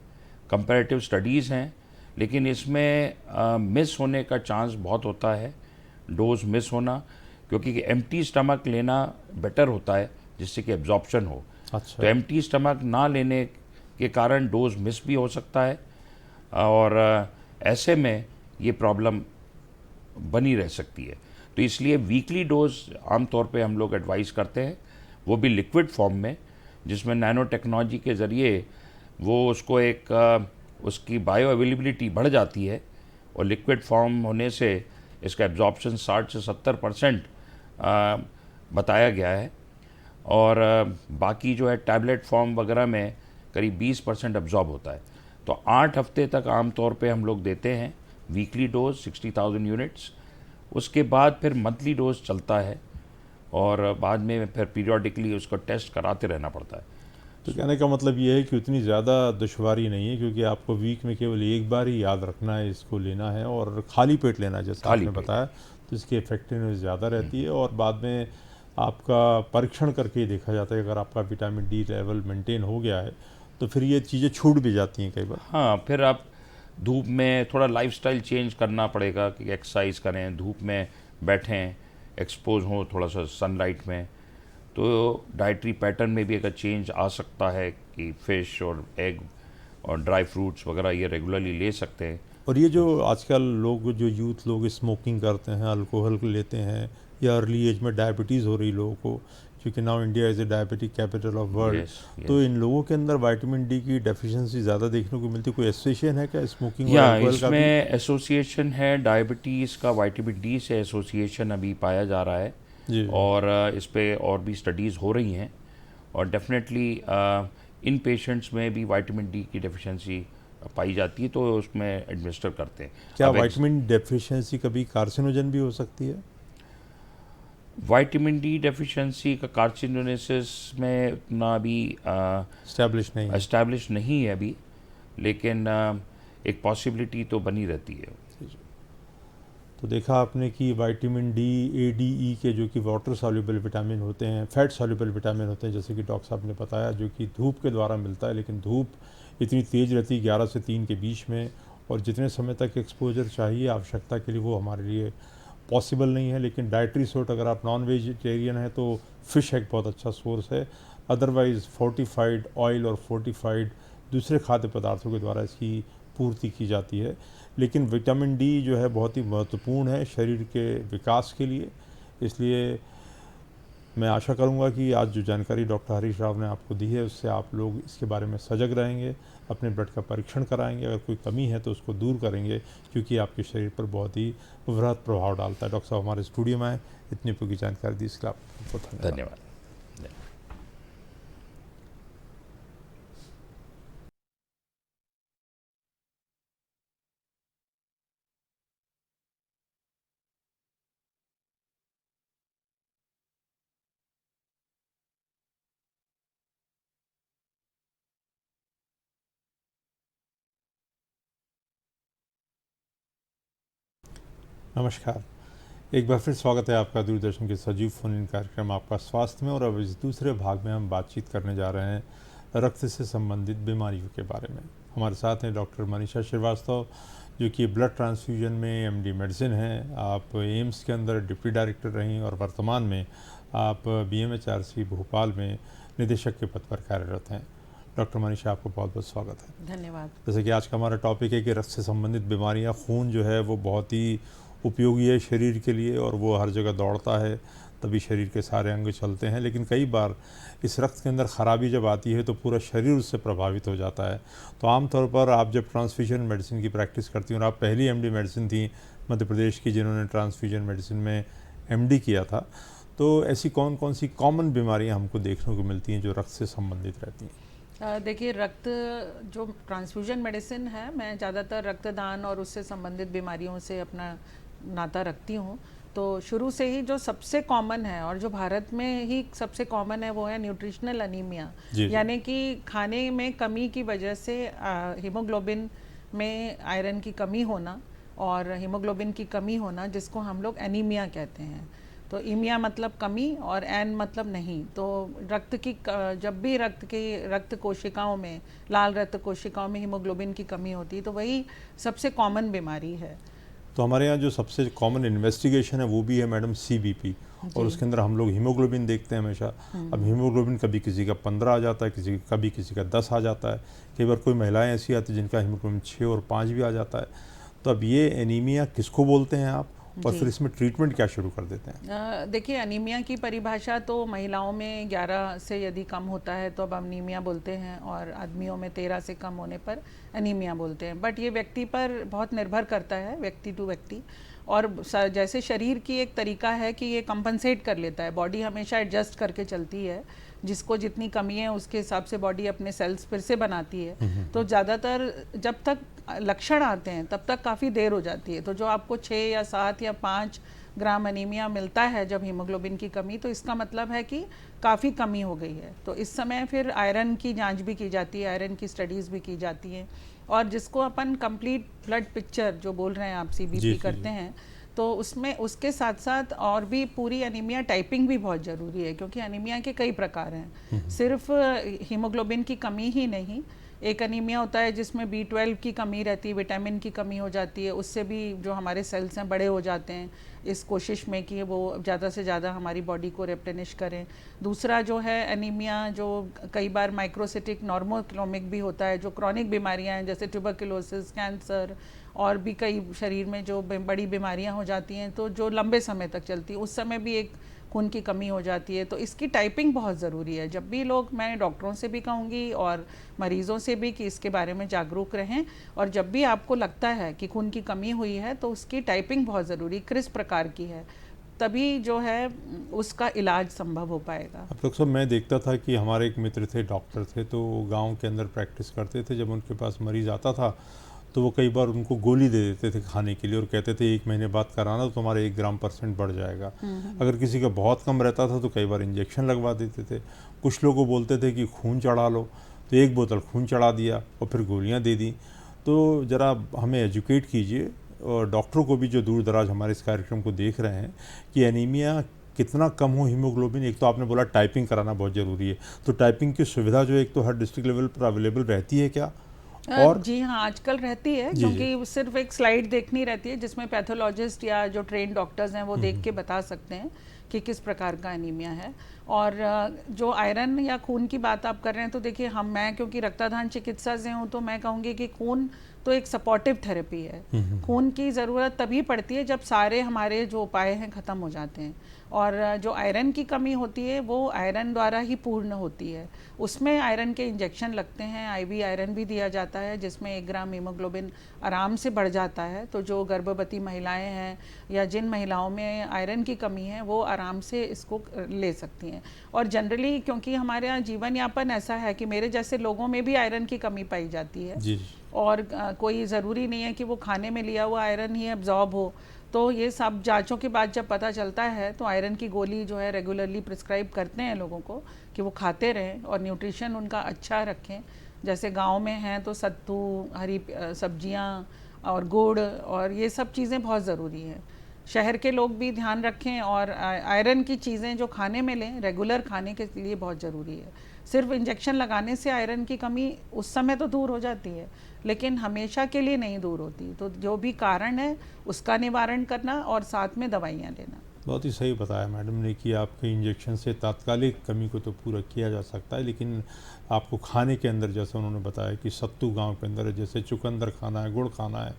कंपैरेटिव स्टडीज़ हैं, लेकिन इसमें मिस होने का चांस बहुत होता है, डोज मिस होना, क्योंकि एम्प्टी स्टमक लेना बेटर होता है जिससे कि एब्जॉर्प्शन हो। अच्छा। तो एम्प्टी स्टमक ना लेने के कारण डोज मिस भी हो सकता है और ऐसे में ये प्रॉब्लम बनी रह सकती है। तो इसलिए वीकली डोज आमतौर पे हम लोग एडवाइस करते हैं, वो भी लिक्विड फॉर्म में, जिसमें नैनो टेक्नोलॉजी के ज़रिए वो उसको एक उसकी बायो अवेलेबिलिटी बढ़ जाती है और लिक्विड फॉर्म होने से इसका एब्जॉर्प्शन 60 से 70% बताया गया है और बाकी जो है टैबलेट फॉर्म वगैरह में करीब 20% एब्जॉर्ब होता है। तो 8 हफ्ते तक आमतौर पे हम लोग देते हैं वीकली डोज 60,000 यूनिट्स। उसके बाद फिर मंथली डोज चलता है और बाद में फिर पीरियोडिकली उसको टेस्ट कराते रहना पड़ता है। तो कहने का मतलब ये है कि उतनी ज़्यादा दुश्वारी नहीं है, क्योंकि आपको वीक में केवल एक बार ही याद रखना है, इसको लेना है और खाली पेट लेना है जैसा खाली आपने पेट। बताया, तो इसकी इफेक्टिवनेस ज़्यादा रहती है। और बाद में आपका परीक्षण करके ही देखा जाता है, अगर आपका विटामिन डी लेवल मेंटेन हो गया है तो फिर ये चीज़ें छूट भी जाती हैं कई बार। हाँ, फिर आप धूप में थोड़ा लाइफस्टाइल चेंज करना पड़ेगा कि एक्सरसाइज करें, धूप में बैठें, एक्सपोज हों थोड़ा सा सनलाइट में। तो डाइटरी पैटर्न में भी अगर चेंज आ सकता है कि फ़िश और एग और ड्राई फ्रूट्स वगैरह ये रेगुलरली ले सकते हैं। और ये जो आजकल लोग, जो यूथ लोग स्मोकिंग करते हैं, अल्कोहल लेते हैं, या अर्ली एज में डायबिटीज़ हो रही लोगों को, क्योंकि now India is a diabetic capital of world, Yes, yes. तो इन लोगों के अंदर विटामिन डी की डेफिशिएंसी ज़्यादा देखने को मिलती है। कोई एसोसिएशन है क्या स्मोकिंग और या अल्कोहल का भी? इसमें एसोसिएशन है, डायबिटीज़ का विटामिन डी से एसोसिएशन अभी पाया जा रहा है जी। और इस पे और भी स्टडीज़ हो रही हैं और डेफिनेटली इन पेशेंट्स में भी विटामिन डी की डेफिशिएंसी पाई जाती है, तो उसमें एडमिनिस्टर करते हैं। क्या अब विटामिन डेफिशिएंसी कभी कार्सिनोजन भी हो सकती है? विटामिन डी डेफिशिएंसी का कार्सिनोजेनेसिस में उतना अभी स्टैब्लिश नहीं है। एस्टैब्लिश नहीं है अभी, लेकिन एक पॉसिबिलिटी तो बनी रहती है। तो देखा आपने कि विटामिन डी, ए, डी, ई के जो कि वाटर सॉल्युबल विटामिन होते हैं, फैट सॉल्युबल विटामिन होते हैं, जैसे कि डॉक्टर साहब ने बताया, जो कि धूप के द्वारा मिलता है, लेकिन धूप इतनी तेज़ रहती है 11 से 3 के बीच में, और जितने समय तक एक्सपोजर चाहिए आवश्यकता के लिए वो हमारे लिए पॉसिबल नहीं है। लेकिन डाइटरी सोर्स, अगर आप नॉन वेजिटेरियन हैं तो फ़िश एक बहुत अच्छा सोर्स है। अदरवाइज़ फोर्टिफाइड ऑयल और फोर्टिफाइड दूसरे खाद्य पदार्थों के द्वारा इसकी पूर्ति की जाती है। लेकिन विटामिन डी जो है बहुत ही महत्वपूर्ण है शरीर के विकास के लिए। इसलिए मैं आशा करूंगा कि आज जो जानकारी डॉक्टर हरीश राव ने आपको दी है उससे आप लोग इसके बारे में सजग रहेंगे, अपने ब्लड का परीक्षण कराएंगे, अगर कोई कमी है तो उसको दूर करेंगे, क्योंकि आपके शरीर पर बहुत ही वृहद प्रभाव डालता है। डॉक्टर साहब हमारे स्टूडियो में आए, इतनी उपयोगी जानकारी दी, इसके लिए आपको धन्यवाद। धन्यवाद। नमस्कार, एक बार फिर स्वागत है आपका दूरदर्शन के सजीव फोन इन कार्यक्रम आपका स्वास्थ्य में। और अब इस दूसरे भाग में हम बातचीत करने जा रहे हैं रक्त से संबंधित बीमारियों के बारे में। हमारे साथ हैं डॉक्टर मनीषा श्रीवास्तव, जो कि ब्लड ट्रांसफ्यूजन में एमडी मेडिसिन हैं। आप एम्स के अंदर डिप्टी डायरेक्टर रहीं और वर्तमान में आप बीएमएचआरसी भोपाल में निदेशक के पद पर कार्यरत हैं। डॉक्टर मनीषा, आपको बहुत बहुत स्वागत है। धन्यवाद। जैसे कि आज का हमारा टॉपिक है कि रक्त से संबंधित बीमारियां, खून जो है वो बहुत ही उपयोगी है शरीर के लिए और वो हर जगह दौड़ता है, तभी शरीर के सारे अंग चलते हैं। लेकिन कई बार इस रक्त के अंदर ख़राबी जब आती है तो पूरा शरीर उससे प्रभावित हो जाता है। तो आमतौर पर आप जब ट्रांसफ्यूजन मेडिसिन की प्रैक्टिस करती हैं, और आप पहली एमडी मेडिसिन थी मध्य प्रदेश की जिन्होंने ट्रांसफ्यूजन मेडिसिन में एमडी किया था, तो ऐसी कौन कौन सी कॉमन बीमारियाँ हमको देखने को मिलती हैं जो रक्त से संबंधित रहती हैं? देखिए, रक्त जो ट्रांसफ्यूजन मेडिसिन है, मैं ज़्यादातर रक्तदान और उससे संबंधित बीमारियों से अपना नाता रखती हूँ। तो शुरू से ही जो सबसे कॉमन है और जो भारत में ही सबसे कॉमन है वो है न्यूट्रिशनल अनीमिया, यानी कि खाने में कमी की वजह से हीमोग्लोबिन में आयरन की कमी होना और हीमोग्लोबिन की कमी होना, जिसको हम लोग एनीमिया कहते हैं। तो ईमिया मतलब कमी और एन मतलब नहीं। तो रक्त की जब भी रक्त कोशिकाओं में, लाल रक्त कोशिकाओं में हीमोग्लोबिन की कमी होती है तो वही सबसे कॉमन बीमारी है। तो हमारे यहाँ जो सबसे कॉमन इन्वेस्टिगेशन है वो भी है मैडम CBP, और उसके अंदर हम लोग हीमोग्लोबिन देखते हैं हमेशा। अब हीमोग्लोबिन कभी किसी का 15 आ जाता है, कभी किसी का 10 आ जाता है, कई बार कोई महिलाएं ऐसी आती हैं जिनका हीमोग्लोबिन 6 और 5 भी आ जाता है। तो अब ये एनीमिया किसको बोलते हैं आप, और फिर इसमें ट्रीटमेंट क्या शुरू कर देते हैं? देखिए, अनीमिया की परिभाषा तो महिलाओं में 11 से यदि कम होता है तो अब अनीमिया बोलते हैं, और आदमियों में 13 से कम होने पर अनीमिया बोलते हैं। बट ये व्यक्ति पर बहुत निर्भर करता है, व्यक्ति टू व्यक्ति। और जैसे शरीर की एक तरीका है कि ये कंपनसेट कर लेता है, बॉडी हमेशा एडजस्ट करके चलती है, जिसको जितनी कमी है उसके हिसाब से बॉडी अपने सेल्स फिर से बनाती है। तो ज़्यादातर जब तक लक्षण आते हैं तब तक काफ़ी देर हो जाती है। तो जो आपको 6 या 7 या 5 ग्राम अनीमिया मिलता है जब हीमोग्लोबिन की कमी, तो इसका मतलब है कि काफ़ी कमी हो गई है। तो इस समय फिर आयरन की जांच भी की जाती है, आयरन की स्टडीज़ भी की जाती हैं, और जिसको अपन कंप्लीट ब्लड पिक्चर जो बोल रहे हैं आप, CBP करते हैं, तो उसमें उसके साथ साथ और भी पूरी अनीमिया टाइपिंग भी बहुत ज़रूरी है, क्योंकि अनीमिया के कई प्रकार हैं। सिर्फ हीमोग्लोबिन की कमी ही नहीं, एक अनीमिया होता है जिसमें B12 की कमी रहती है, विटामिन की कमी हो जाती है, उससे भी जो हमारे सेल्स हैं बड़े हो जाते हैं, इस कोशिश में कि वो ज़्यादा से ज़्यादा हमारी बॉडी को रिप्लेनिश करें। दूसरा जो है अनीमिया, जो कई बार माइक्रोसिटिक नॉर्मोक्रोमिक भी होता है, जो क्रॉनिक बीमारियां हैं जैसे ट्यूबरकुलोसिस, कैंसर और भी कई शरीर में जो बड़ी बीमारियां हो जाती हैं, तो जो लंबे समय तक चलती हैं, उस समय भी एक खून की कमी हो जाती है। तो इसकी टाइपिंग बहुत ज़रूरी है। जब भी लोग, मैं डॉक्टरों से भी कहूँगी और मरीज़ों से भी, कि इसके बारे में जागरूक रहें, और जब भी आपको लगता है कि खून की कमी हुई है तो उसकी टाइपिंग बहुत ज़रूरी, किस प्रकार की है, तभी जो है उसका इलाज संभव हो पाएगा। अब डॉक्टर साहब, मैं देखता था कि हमारे एक मित्र थे, डॉक्टर थे, तो गांव के अंदर प्रैक्टिस करते थे। जब उनके पास मरीज़ आता था तो वो कई बार उनको गोली दे देते थे खाने के लिए, और कहते थे 1 महीने बाद कराना तो तुम्हारा 1 ग्राम % बढ़ जाएगा। अगर किसी का बहुत कम रहता था तो कई बार इंजेक्शन लगवा देते थे। कुछ लोगों को बोलते थे कि खून चढ़ा लो, तो 1 बोतल खून चढ़ा दिया और फिर गोलियां दे दी। तो ज़रा हमें एजुकेट कीजिए, और डॉक्टरों को भी जो दूर दराज हमारे इस कार्यक्रम को देख रहे हैं, कि एनीमिया कितना कम हो हीमोग्लोबिन। एक तो आपने बोला टाइपिंग कराना बहुत ज़रूरी है, तो टाइपिंग की सुविधा जो एक तो हर डिस्ट्रिक्ट लेवल पर अवेलेबल रहती है क्या? और जी हाँ, आजकल रहती है, क्योंकि सिर्फ एक स्लाइड देखनी रहती है जिसमें पैथोलॉजिस्ट या जो ट्रेन डॉक्टर्स हैं वो देख के बता सकते हैं कि किस प्रकार का एनीमिया है। और जो आयरन या खून की बात आप कर रहे हैं, तो देखिए मैं क्योंकि रक्तदान चिकित्सा से हूँ, तो मैं कहूँगी कि खून तो एक सपोर्टिव थेरेपी है। खून की ज़रूरत तभी पड़ती है जब सारे हमारे जो उपाय हैं ख़त्म हो जाते हैं, और जो आयरन की कमी होती है वो आयरन द्वारा ही पूर्ण होती है। उसमें आयरन के इंजेक्शन लगते हैं, IV आयरन भी दिया जाता है, जिसमें 1 ग्राम हीमोग्लोबिन आराम से बढ़ जाता है। तो जो गर्भवती महिलाएं हैं या जिन महिलाओं में आयरन की कमी है, वो आराम से इसको ले सकती हैं। और जनरली क्योंकि हमारे यहाँ जीवन यापन ऐसा है कि मेरे जैसे लोगों में भी आयरन की कमी पाई जाती है जी। और कोई ज़रूरी नहीं है कि वो खाने में लिया हुआ आयरन ही एब्जॉर्ब हो। तो ये सब जांचों के बाद जब पता चलता है तो आयरन की गोली जो है रेगुलरली प्रिस्क्राइब करते हैं लोगों को कि वो खाते रहें और न्यूट्रिशन उनका अच्छा रखें। जैसे गांव में हैं तो सत्तू, हरी सब्जियां और गुड़ और ये सब चीज़ें बहुत ज़रूरी हैं। शहर के लोग भी ध्यान रखें और आयरन की चीज़ें जो खाने में लें, रेगुलर खाने के लिए बहुत ज़रूरी है। सिर्फ इंजेक्शन लगाने से आयरन की कमी उस समय तो दूर हो जाती है, लेकिन हमेशा के लिए नहीं दूर होती। तो जो भी कारण है उसका निवारण करना और साथ में दवाइयाँ लेना। बहुत ही सही बताया मैडम ने कि आपके इंजेक्शन से तात्कालिक कमी को तो पूरा किया जा सकता है, लेकिन आपको खाने के अंदर, जैसे उन्होंने बताया कि सत्तू गांव के अंदर जैसे चुकंदर खाना है, गुड़ खाना है,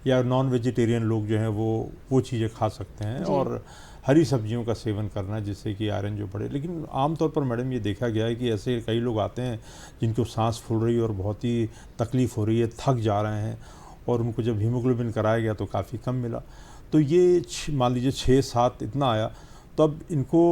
या नॉन वेजिटेरियन लोग जो हैं वो चीज़ें खा सकते हैं, और हरी सब्जियों का सेवन करना है जिससे कि आयरन जो बढ़े। लेकिन आमतौर पर मैडम ये देखा गया है कि ऐसे कई लोग आते हैं जिनको सांस फूल रही है और बहुत ही तकलीफ़ हो रही है, थक जा रहे हैं, और उनको जब हीमोग्लोबिन कराया गया तो काफ़ी कम मिला। तो ये मान लीजिए 6-7 इतना आया, तो अब इनको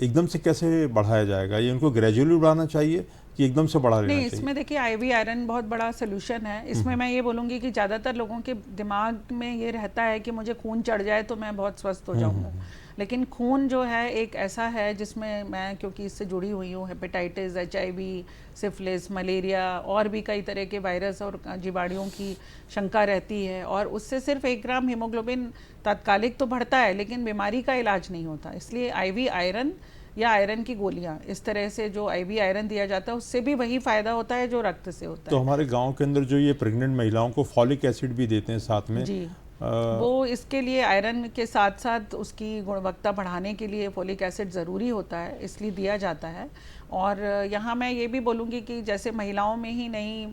एकदम से कैसे बढ़ाया जाएगा? ये इनको ग्रेजुअली बढ़ाना चाहिए कि एकदम से बढ़ा लेना नहीं, चाहिए? इसमें देखिए IV आयरन बहुत बड़ा सोल्यूशन है। इसमें मैं ये बोलूँगी कि ज़्यादातर लोगों के दिमाग में ये रहता है कि मुझे खून चढ़ जाए तो मैं बहुत स्वस्थ हो जाऊँगा। लेकिन खून जो है एक ऐसा है जिसमें मैं, क्योंकि इससे जुड़ी हुई हूँ, हेपेटाइटिस, HIV, सिफिलिस, मलेरिया और भी कई तरह के वायरस और जीवाणुओं की शंका रहती है, और उससे सिर्फ 1 ग्राम हीमोग्लोबिन तात्कालिक तो बढ़ता है लेकिन बीमारी का इलाज नहीं होता। इसलिए IV आयरन या आयरन की गोलियां, इस तरह से जो IV आयरन दिया जाता है उससे भी वही फायदा होता है जो रक्त से होता तो है। हमारे गांव के अंदर जो ये प्रेग्नेंट महिलाओं को फॉलिक एसिड भी देते हैं साथ में, जी। वो इसके लिए आयरन के साथ साथ उसकी गुणवत्ता बढ़ाने के लिए फोलिक एसिड ज़रूरी होता है, इसलिए दिया जाता है। और यहाँ मैं ये भी बोलूँगी कि जैसे महिलाओं में ही नहीं,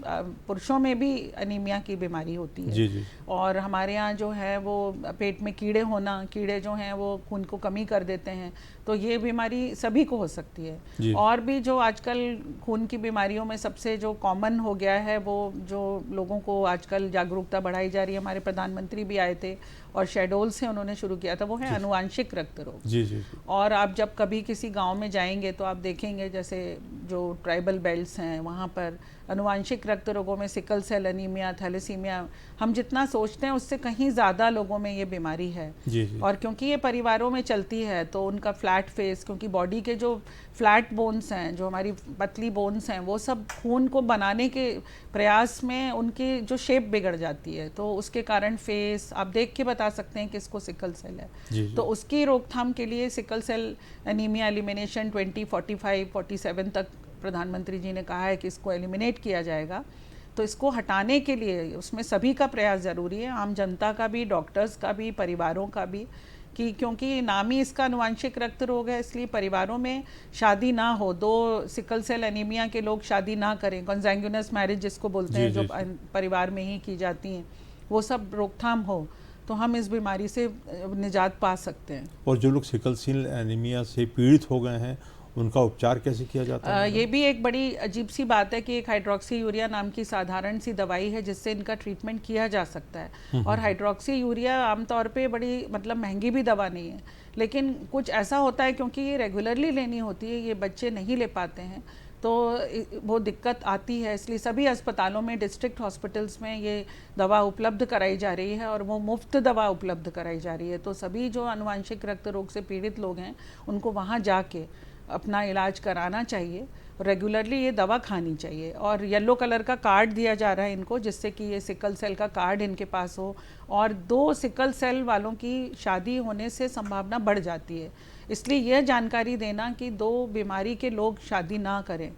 पुरुषों में भी अनीमिया की बीमारी होती है। जी जी। और हमारे यहाँ जो है वो पेट में कीड़े होना, कीड़े जो हैं वो खून को कमी कर देते हैं, तो ये बीमारी सभी को हो सकती जी। है। और भी जो आजकल खून की बीमारियों में सबसे जो कॉमन हो गया है, वो जो लोगों को आजकल जागरूकता बढ़ाई जा रही है, हमारे प्रधानमंत्री भी आए थे और शेडोल से उन्होंने शुरू किया था, वो है अनुवांशिक रक्त रोग। जी जी। और आप जब कभी किसी गांव में जाएंगे तो आप देखेंगे जैसे जो ट्राइबल बेल्ट्स हैं वहाँ पर अनुवांशिक रक्त रोगों में सिकल सेल एनीमिया, थैलेसीमिया, हम जितना सोचते हैं उससे कहीं ज़्यादा लोगों में ये बीमारी है। जी जी। और क्योंकि ये परिवारों में चलती है तो उनका फ्लैट फेस, क्योंकि बॉडी के जो फ्लैट बोन्स हैं, जो हमारी पतली बोन्स हैं, वो सब खून को बनाने के प्रयास में उनकी जो शेप बिगड़ जाती है, तो उसके कारण फेस आप देख के बता सकते हैं कि इसको सिकल सेल है। जी जी। तो उसकी रोकथाम के लिए सिकल सेल एनीमिया एलिमिनेशन 2045 47 तक प्रधानमंत्री जी ने कहा है कि इसको एलिमिनेट किया जाएगा। तो इसको हटाने के लिए उसमें सभी का प्रयास ज़रूरी है, आम जनता का भी, डॉक्टर्स का भी, परिवारों का भी, कि क्योंकि नाम ही इसका अनुवांशिक रक्त रोग है, इसलिए परिवारों में शादी ना हो, दो सिकल सेल एनीमिया के लोग शादी ना करें, कॉन्सैंग्यूनस मैरिज जिसको बोलते हैं, जो परिवार में ही की जाती हैं, वो सब रोकथाम हो तो हम इस बीमारी से निजात पा सकते हैं। और जो लोग सिकल सेल एनीमिया से पीड़ित हो गए हैं उनका उपचार कैसे किया जाता है? ये भी एक बड़ी अजीब सी बात है कि एक हाइड्रोक्सी यूरिया नाम की साधारण सी दवाई है जिससे इनका ट्रीटमेंट किया जा सकता है। और हाइड्रोक्सी यूरिया आमतौर पे बड़ी मतलब महंगी भी दवा नहीं है, लेकिन कुछ ऐसा होता है क्योंकि ये रेगुलरली लेनी होती है, ये बच्चे नहीं ले पाते हैं, तो वो दिक्कत आती है। इसलिए सभी अस्पतालों में, डिस्ट्रिक्ट हॉस्पिटल्स में ये दवा उपलब्ध कराई जा रही है और वो मुफ्त दवा उपलब्ध कराई जा रही है। तो सभी जो अनुवांशिक रक्त रोग से पीड़ित लोग हैं उनको वहाँ जाके अपना इलाज कराना चाहिए, रेगुलरली ये दवा खानी चाहिए। और येलो कलर का कार्ड दिया जा रहा है इनको, जिससे कि ये सिकल सेल का कार्ड इनके पास हो, और 2 सिकल सेल वालों की शादी होने से संभावना बढ़ जाती है। इसलिए यह जानकारी देना कि 2 बीमारी के लोग शादी ना करें,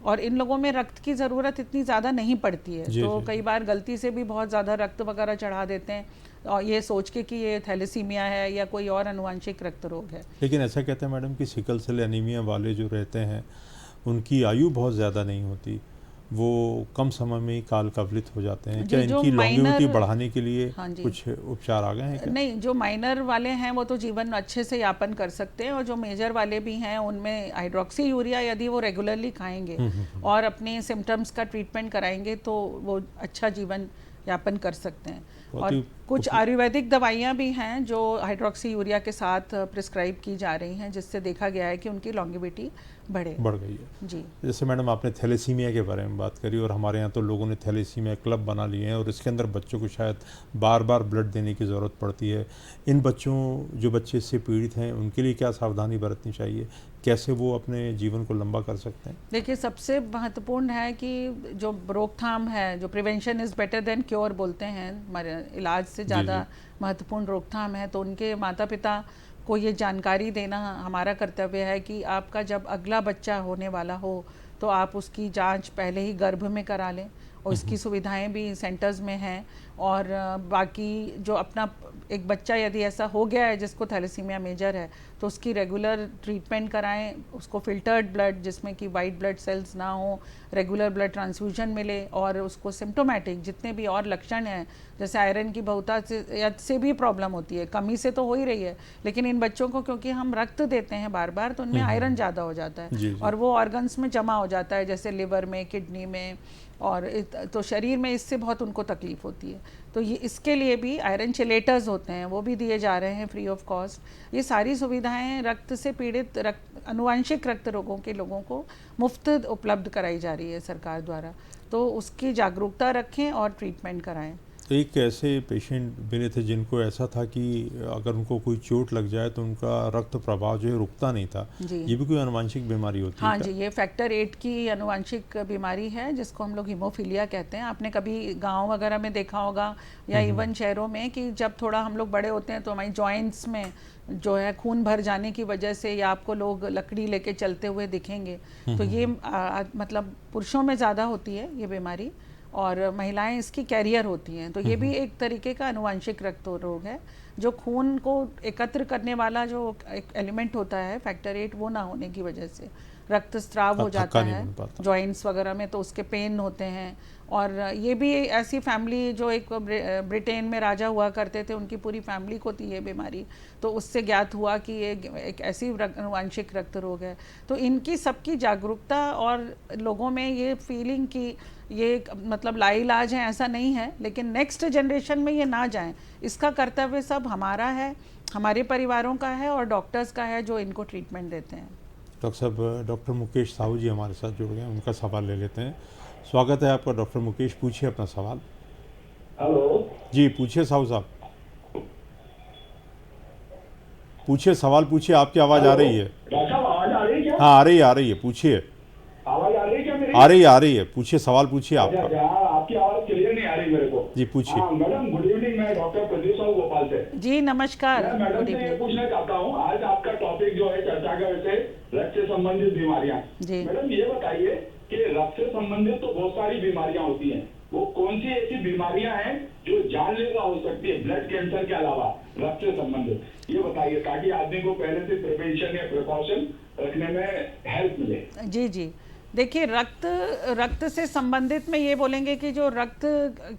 और इन लोगों में रक्त की ज़रूरत इतनी ज़्यादा नहीं पड़ती है, तो कई बार गलती से भी बहुत ज़्यादा रक्त वगैरह चढ़ा देते हैं और ये सोच के कि ये थैलेसीमिया है या कोई और अनुवांशिक रक्त रोग है। लेकिन ऐसा कहते हैं मैडम कि सिकल सेल एनीमिया वाले जो रहते हैं उनकी आयु बहुत ज़्यादा नहीं होती, वो कम समय में ही काल कवलित हो जाते हैं। क्या इनकी लॉन्गेविटी बढ़ाने के लिए कुछ उपचार आ गए हैं क्या? नहीं, जो माइनर वाले हैं वो तो जीवन अच्छे से यापन कर सकते हैं, और जो मेजर वाले भी हैं उनमें हाइड्रोक्सी यूरिया यदि वो रेगुलरली खाएंगे और अपने सिम्टम्स का ट्रीटमेंट कराएंगे तो वो अच्छा जीवन यापन कर सकते हैं। और कुछ आयुर्वेदिक दवाइयाँ भी हैं जो हाइड्रोक्सी यूरिया के साथ प्रिस्क्राइब की जा रही हैं, जिससे देखा गया है कि उनकी लॉन्गेविटी बढ़ गई है। जी, जैसे मैडम आपने थैलेसीमिया के बारे में बात करी, और हमारे यहाँ तो लोगों ने थैलेसीमिया क्लब बना लिए हैं और इसके अंदर बच्चों को शायद बार बार ब्लड देने की ज़रूरत पड़ती है। इन बच्चों, जो बच्चे इससे पीड़ित हैं, उनके लिए क्या सावधानी बरतनी चाहिए, कैसे वो अपने जीवन को लंबा कर सकते हैं? देखिए, सबसे महत्वपूर्ण है कि जो रोकथाम है, जो prevention is better than cure बोलते हैं, हमारे इलाज से ज़्यादा महत्वपूर्ण रोकथाम है। तो उनके माता पिता को ये जानकारी देना हमारा कर्तव्य है कि आपका जब अगला बच्चा होने वाला हो तो आप उसकी जांच पहले ही गर्भ में करा लें, और इसकी सुविधाएं भी सेंटर्स में हैं। और बाकी जो अपना एक बच्चा यदि ऐसा हो गया है जिसको थैलेसीमिया मेजर है तो उसकी रेगुलर ट्रीटमेंट कराएं, उसको फिल्टर्ड ब्लड जिसमें कि वाइट ब्लड सेल्स ना हो, रेगुलर ब्लड ट्रांसफ्यूजन मिले, और उसको सिम्टोमेटिक जितने भी और लक्षण हैं, जैसे आयरन की बहुतायत से भी प्रॉब्लम होती है, कमी से तो हो ही रही है, लेकिन इन बच्चों को क्योंकि हम रक्त देते हैं बार बार तो उनमें आयरन ज़्यादा हो जाता है और वो ऑर्गन्स में जमा हो जाता है, जैसे लिवर में, किडनी में, और तो शरीर में इससे बहुत उनको तकलीफ होती है। तो ये इसके लिए भी आयरन चिलेटर्स होते हैं, वो भी दिए जा रहे हैं फ्री ऑफ कॉस्ट। ये सारी सुविधाएं रक्त से पीड़ित अनुवांशिक रक्त रोगों के लोगों को मुफ्त उपलब्ध कराई जा रही है सरकार द्वारा, तो उसकी जागरूकता रखें और ट्रीटमेंट कराएं। तो एक ऐसे पेशेंट मिले थे जिनको ऐसा था कि अगर उनको कोई चोट लग जाए तो उनका रक्त प्रवाह जो है रुकता नहीं था, ये भी कोई अनुवांशिक बीमारी होती है? हाँ जी, ये फैक्टर 8 की अनुवांशिक बीमारी है जिसको हम लोग हीमोफीलिया कहते हैं। आपने कभी गांव वगैरह में देखा होगा या इवन शहरों में कि जब थोड़ा हम लोग बड़े होते हैं तो हमारी जॉइंट्स में जो है खून भर जाने की वजह से, या आपको लोग लकड़ी लेके चलते हुए दिखेंगे, तो ये मतलब पुरुषों में ज़्यादा होती है ये बीमारी, और महिलाएं इसकी कैरियर होती हैं। तो ये भी एक तरीके का आनुवंशिक रक्त रोग है, जो खून को एकत्र करने वाला जो एक एलिमेंट होता है फैक्टर 8, वो ना होने की वजह से रक्तस्राव हो जाता है जॉइंट्स वगैरह में, तो उसके पेन होते हैं। और ये भी ऐसी फैमिली जो एक ब्रिटेन में राजा हुआ करते थे, उनकी पूरी फैमिली को थी ये बीमारी, तो उससे ज्ञात हुआ कि ये एक ऐसी आनुवंशिक रक्त रोग है। तो इनकी सबकी जागरूकता और लोगों में ये फीलिंग कि ये मतलब लाइलाज है ऐसा नहीं है, लेकिन नेक्स्ट जनरेशन में ये ना जाएं, इसका कर्तव्य सब हमारा है, हमारे परिवारों का है और डॉक्टर्स का है जो इनको ट्रीटमेंट देते हैं। डॉक्टर साहब, डॉक्टर मुकेश साहू जी हमारे साथ जुड़ गए हैं, उनका सवाल ले लेते हैं। स्वागत है आपका डॉक्टर मुकेश, पूछिए अपना सवाल। हेलो जी पूछिए साहू साहब, पूछिए सवाल पूछिए, आपकी आवाज़ आ रही है। डॉक्टर साहब आवाज आ रही है क्या? हाँ आ रही है, पूछिए। आवाज आ रही है क्या मेरी? आ रही है, पूछिए सवाल पूछिए आपका। आपकी आवाज क्लियर नहीं आ रही मेरे को। जी पूछिए। हाँ मैडम, गुड इवनिंग, मैं डॉक्टर प्रदीप साहू भोपाल से। जी नमस्कार। मैं मैडम से ये पूछना चाहता हूँ, आज आपका टॉपिक जो है चर्चा का विषय रक्त से संबंधित बीमारियां। जी। मैडम ये बताइए कि रक्त से संबंधित तो बहुत सारी बीमारियां होती हैं, वो कौन सी ऐसी बीमारियां हैं जो जानलेवा हो सकती है ब्लड कैंसर के अलावा रक्त से संबंधित, ये बताइए, ताकि आदमी को पहले से प्रिवेंशन या प्रिकॉशन रखने में हेल्प मिले। जी जी, देखिए रक्त से संबंधित में ये बोलेंगे कि जो रक्त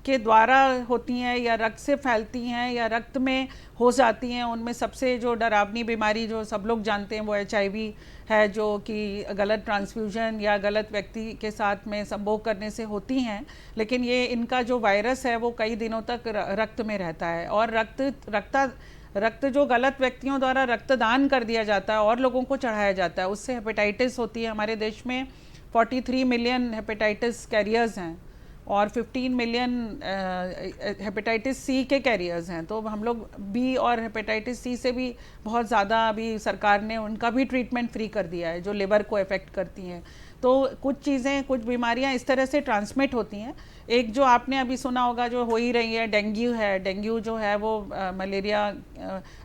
के द्वारा होती हैं या रक्त से फैलती हैं या रक्त में हो जाती हैं, उनमें सबसे जो डरावनी बीमारी जो सब लोग जानते हैं वो HIV है, जो कि गलत ट्रांसफ्यूजन या गलत व्यक्ति के साथ में संभोग करने से होती हैं। लेकिन ये इनका जो वायरस है वो कई दिनों तक रक्त में रहता है, और रक्त जो गलत व्यक्तियों द्वारा रक्तदान कर दिया जाता है और लोगों को चढ़ाया जाता है, उससे हेपेटाइटिस होती है। हमारे देश में 43 मिलियन हेपेटाइटिस कैरियर्स हैं और 15 मिलियन हेपेटाइटिस सी के कैरियर्स हैं। तो हम लोग बी और हेपेटाइटिस सी से भी बहुत ज़्यादा अभी सरकार ने उनका भी ट्रीटमेंट फ्री कर दिया है, जो लिवर को अफेक्ट करती हैं। तो कुछ चीज़ें, कुछ बीमारियां इस तरह से ट्रांसमिट होती हैं। एक जो आपने अभी सुना होगा जो हो ही रही है, डेंगू है। डेंगू जो है वो मलेरिया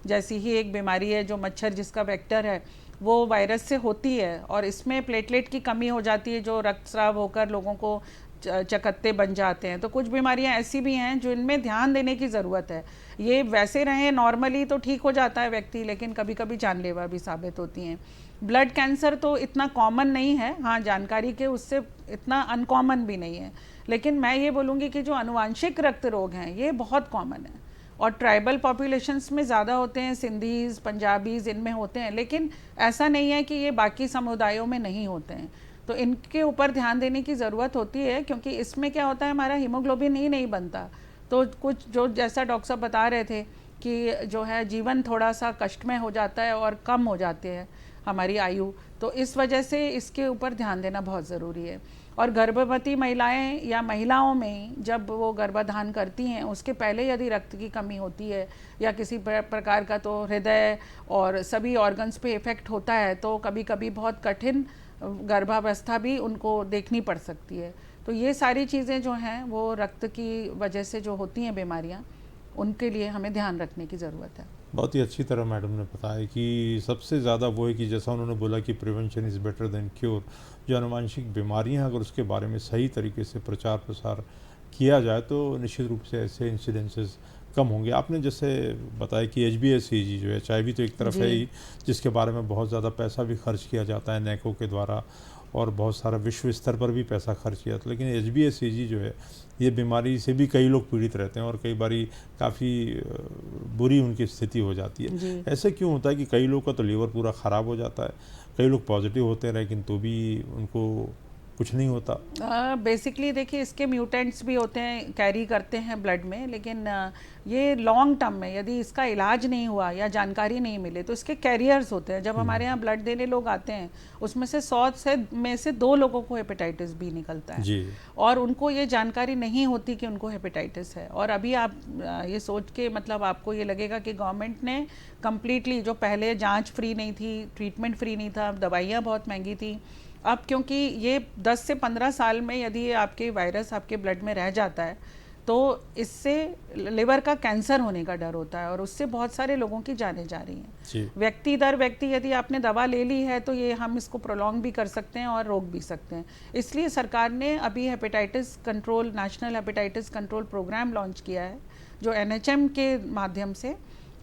जैसी ही एक बीमारी है, जो मच्छर जिसका वेक्टर है वो वायरस से होती है, और इसमें प्लेटलेट की कमी हो जाती है जो रक्तस्राव होकर लोगों को चकत्ते बन जाते हैं। तो कुछ बीमारियां ऐसी भी हैं जो इनमें ध्यान देने की ज़रूरत है। ये वैसे रहें नॉर्मली तो ठीक हो जाता है व्यक्ति, लेकिन कभी कभी जानलेवा भी साबित होती हैं। ब्लड कैंसर तो इतना कॉमन नहीं है, हाँ जानकारी के उससे इतना अनकॉमन भी नहीं है, लेकिन मैं ये बोलूँगी कि जो आनुवांशिक रक्त रोग हैं ये बहुत कॉमन है और ट्राइबल पॉपुलेशंस में ज़्यादा होते हैं, सिंधीज़, पंजाबीज़ इनमें होते हैं, लेकिन ऐसा नहीं है कि ये बाकी समुदायों में नहीं होते हैं। तो इनके ऊपर ध्यान देने की ज़रूरत होती है, क्योंकि इसमें क्या होता है, हमारा हीमोग्लोबिन ही नहीं बनता। तो कुछ जो जैसा डॉक्टर साहब बता रहे थे कि जो है जीवन थोड़ा सा कष्टमय हो जाता है और कम हो जाते हैं हमारी आयु, तो इस वजह से इसके ऊपर ध्यान देना बहुत ज़रूरी है। और गर्भवती महिलाएं या महिलाओं में जब वो गर्भाधान करती हैं, उसके पहले यदि रक्त की कमी होती है या किसी प्रकार का, तो हृदय और सभी ऑर्गन्स पे इफ़ेक्ट होता है, तो कभी कभी बहुत कठिन गर्भावस्था भी उनको देखनी पड़ सकती है। तो ये सारी चीज़ें जो हैं वो रक्त की वजह से जो होती हैं बीमारियां, उनके लिए हमें ध्यान रखने की ज़रूरत है। बहुत ही अच्छी तरह मैडम ने बताया कि सबसे ज़्यादा वो है कि जैसा उन्होंने बोला कि prevention is better than cure. जो आनुवांशिक बीमारियां हैं, अगर उसके बारे में सही तरीके से प्रचार प्रसार किया जाए तो निश्चित रूप से ऐसे इंसिडेंसेस कम होंगे। आपने जैसे बताया कि HbA1c जो है, HIV तो एक तरफ है ही, जिसके बारे में बहुत ज़्यादा पैसा भी खर्च किया जाता है नैको के द्वारा, और बहुत सारा विश्व स्तर पर भी पैसा खर्च किया था। लेकिन HbA1c जो है, ये बीमारी से भी कई लोग पीड़ित रहते हैं और कई बारी काफ़ी बुरी उनकी स्थिति हो जाती है। ऐसे क्यों होता है कि कई लोग का तो लीवर पूरा ख़राब हो जाता है, कई लोग पॉजिटिव होते हैं लेकिन तो भी उनको कुछ नहीं होता? बेसिकली देखिए, इसके म्यूटेंट्स भी होते हैं, कैरी करते हैं ब्लड में, लेकिन ये लॉन्ग टर्म में यदि इसका इलाज नहीं हुआ या जानकारी नहीं मिले तो इसके कैरियर्स होते हैं। जब हमारे यहाँ ब्लड देने लोग आते हैं, उसमें से 100 में से 2 लोगों को हेपेटाइटिस बी निकलता है जी। और उनको ये जानकारी नहीं होती कि उनको हेपेटाइटिस है। और अभी आप ये सोच के मतलब आपको ये लगेगा कि गवर्नमेंट ने कम्प्लीटली, जो पहले जाँच फ्री नहीं थी, ट्रीटमेंट फ्री नहीं था, दवाइयाँ बहुत महंगी थी, अब क्योंकि ये 10 से 15 साल में यदि आपके वायरस आपके ब्लड में रह जाता है तो इससे लिवर का कैंसर होने का डर होता है और उससे बहुत सारे लोगों की जानें जा रही हैं। व्यक्ति दर व्यक्ति यदि आपने दवा ले ली है तो ये हम इसको प्रोलॉन्ग भी कर सकते हैं और रोक भी सकते हैं। इसलिए सरकार ने अभी hepatitis control, national hepatitis control programme launch किया है, जो NHM के माध्यम से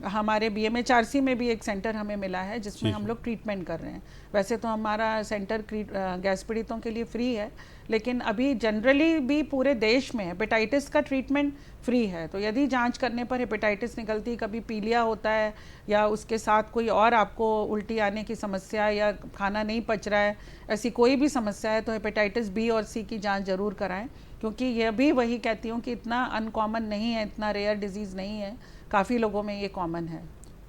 हमारे BMHRC में भी एक सेंटर हमें मिला है जिसमें हम लोग ट्रीटमेंट कर रहे हैं। वैसे तो हमारा सेंटर गैस पीड़ितों के लिए फ्री है, लेकिन अभी जनरली भी पूरे देश में हेपेटाइटिस का ट्रीटमेंट फ्री है। तो यदि जांच करने पर हेपेटाइटिस निकलती, कभी पीलिया होता है या उसके साथ कोई और आपको उल्टी आने की समस्या या खाना नहीं पच रहा है, ऐसी कोई भी समस्या है, तो हेपेटाइटिस B और C की जांच जरूर कराएं, क्योंकि यह भी वही कहती हूँ कि इतना अनकॉमन नहीं है, इतना रेयर डिजीज़ नहीं है, काफ़ी लोगों में ये कॉमन है।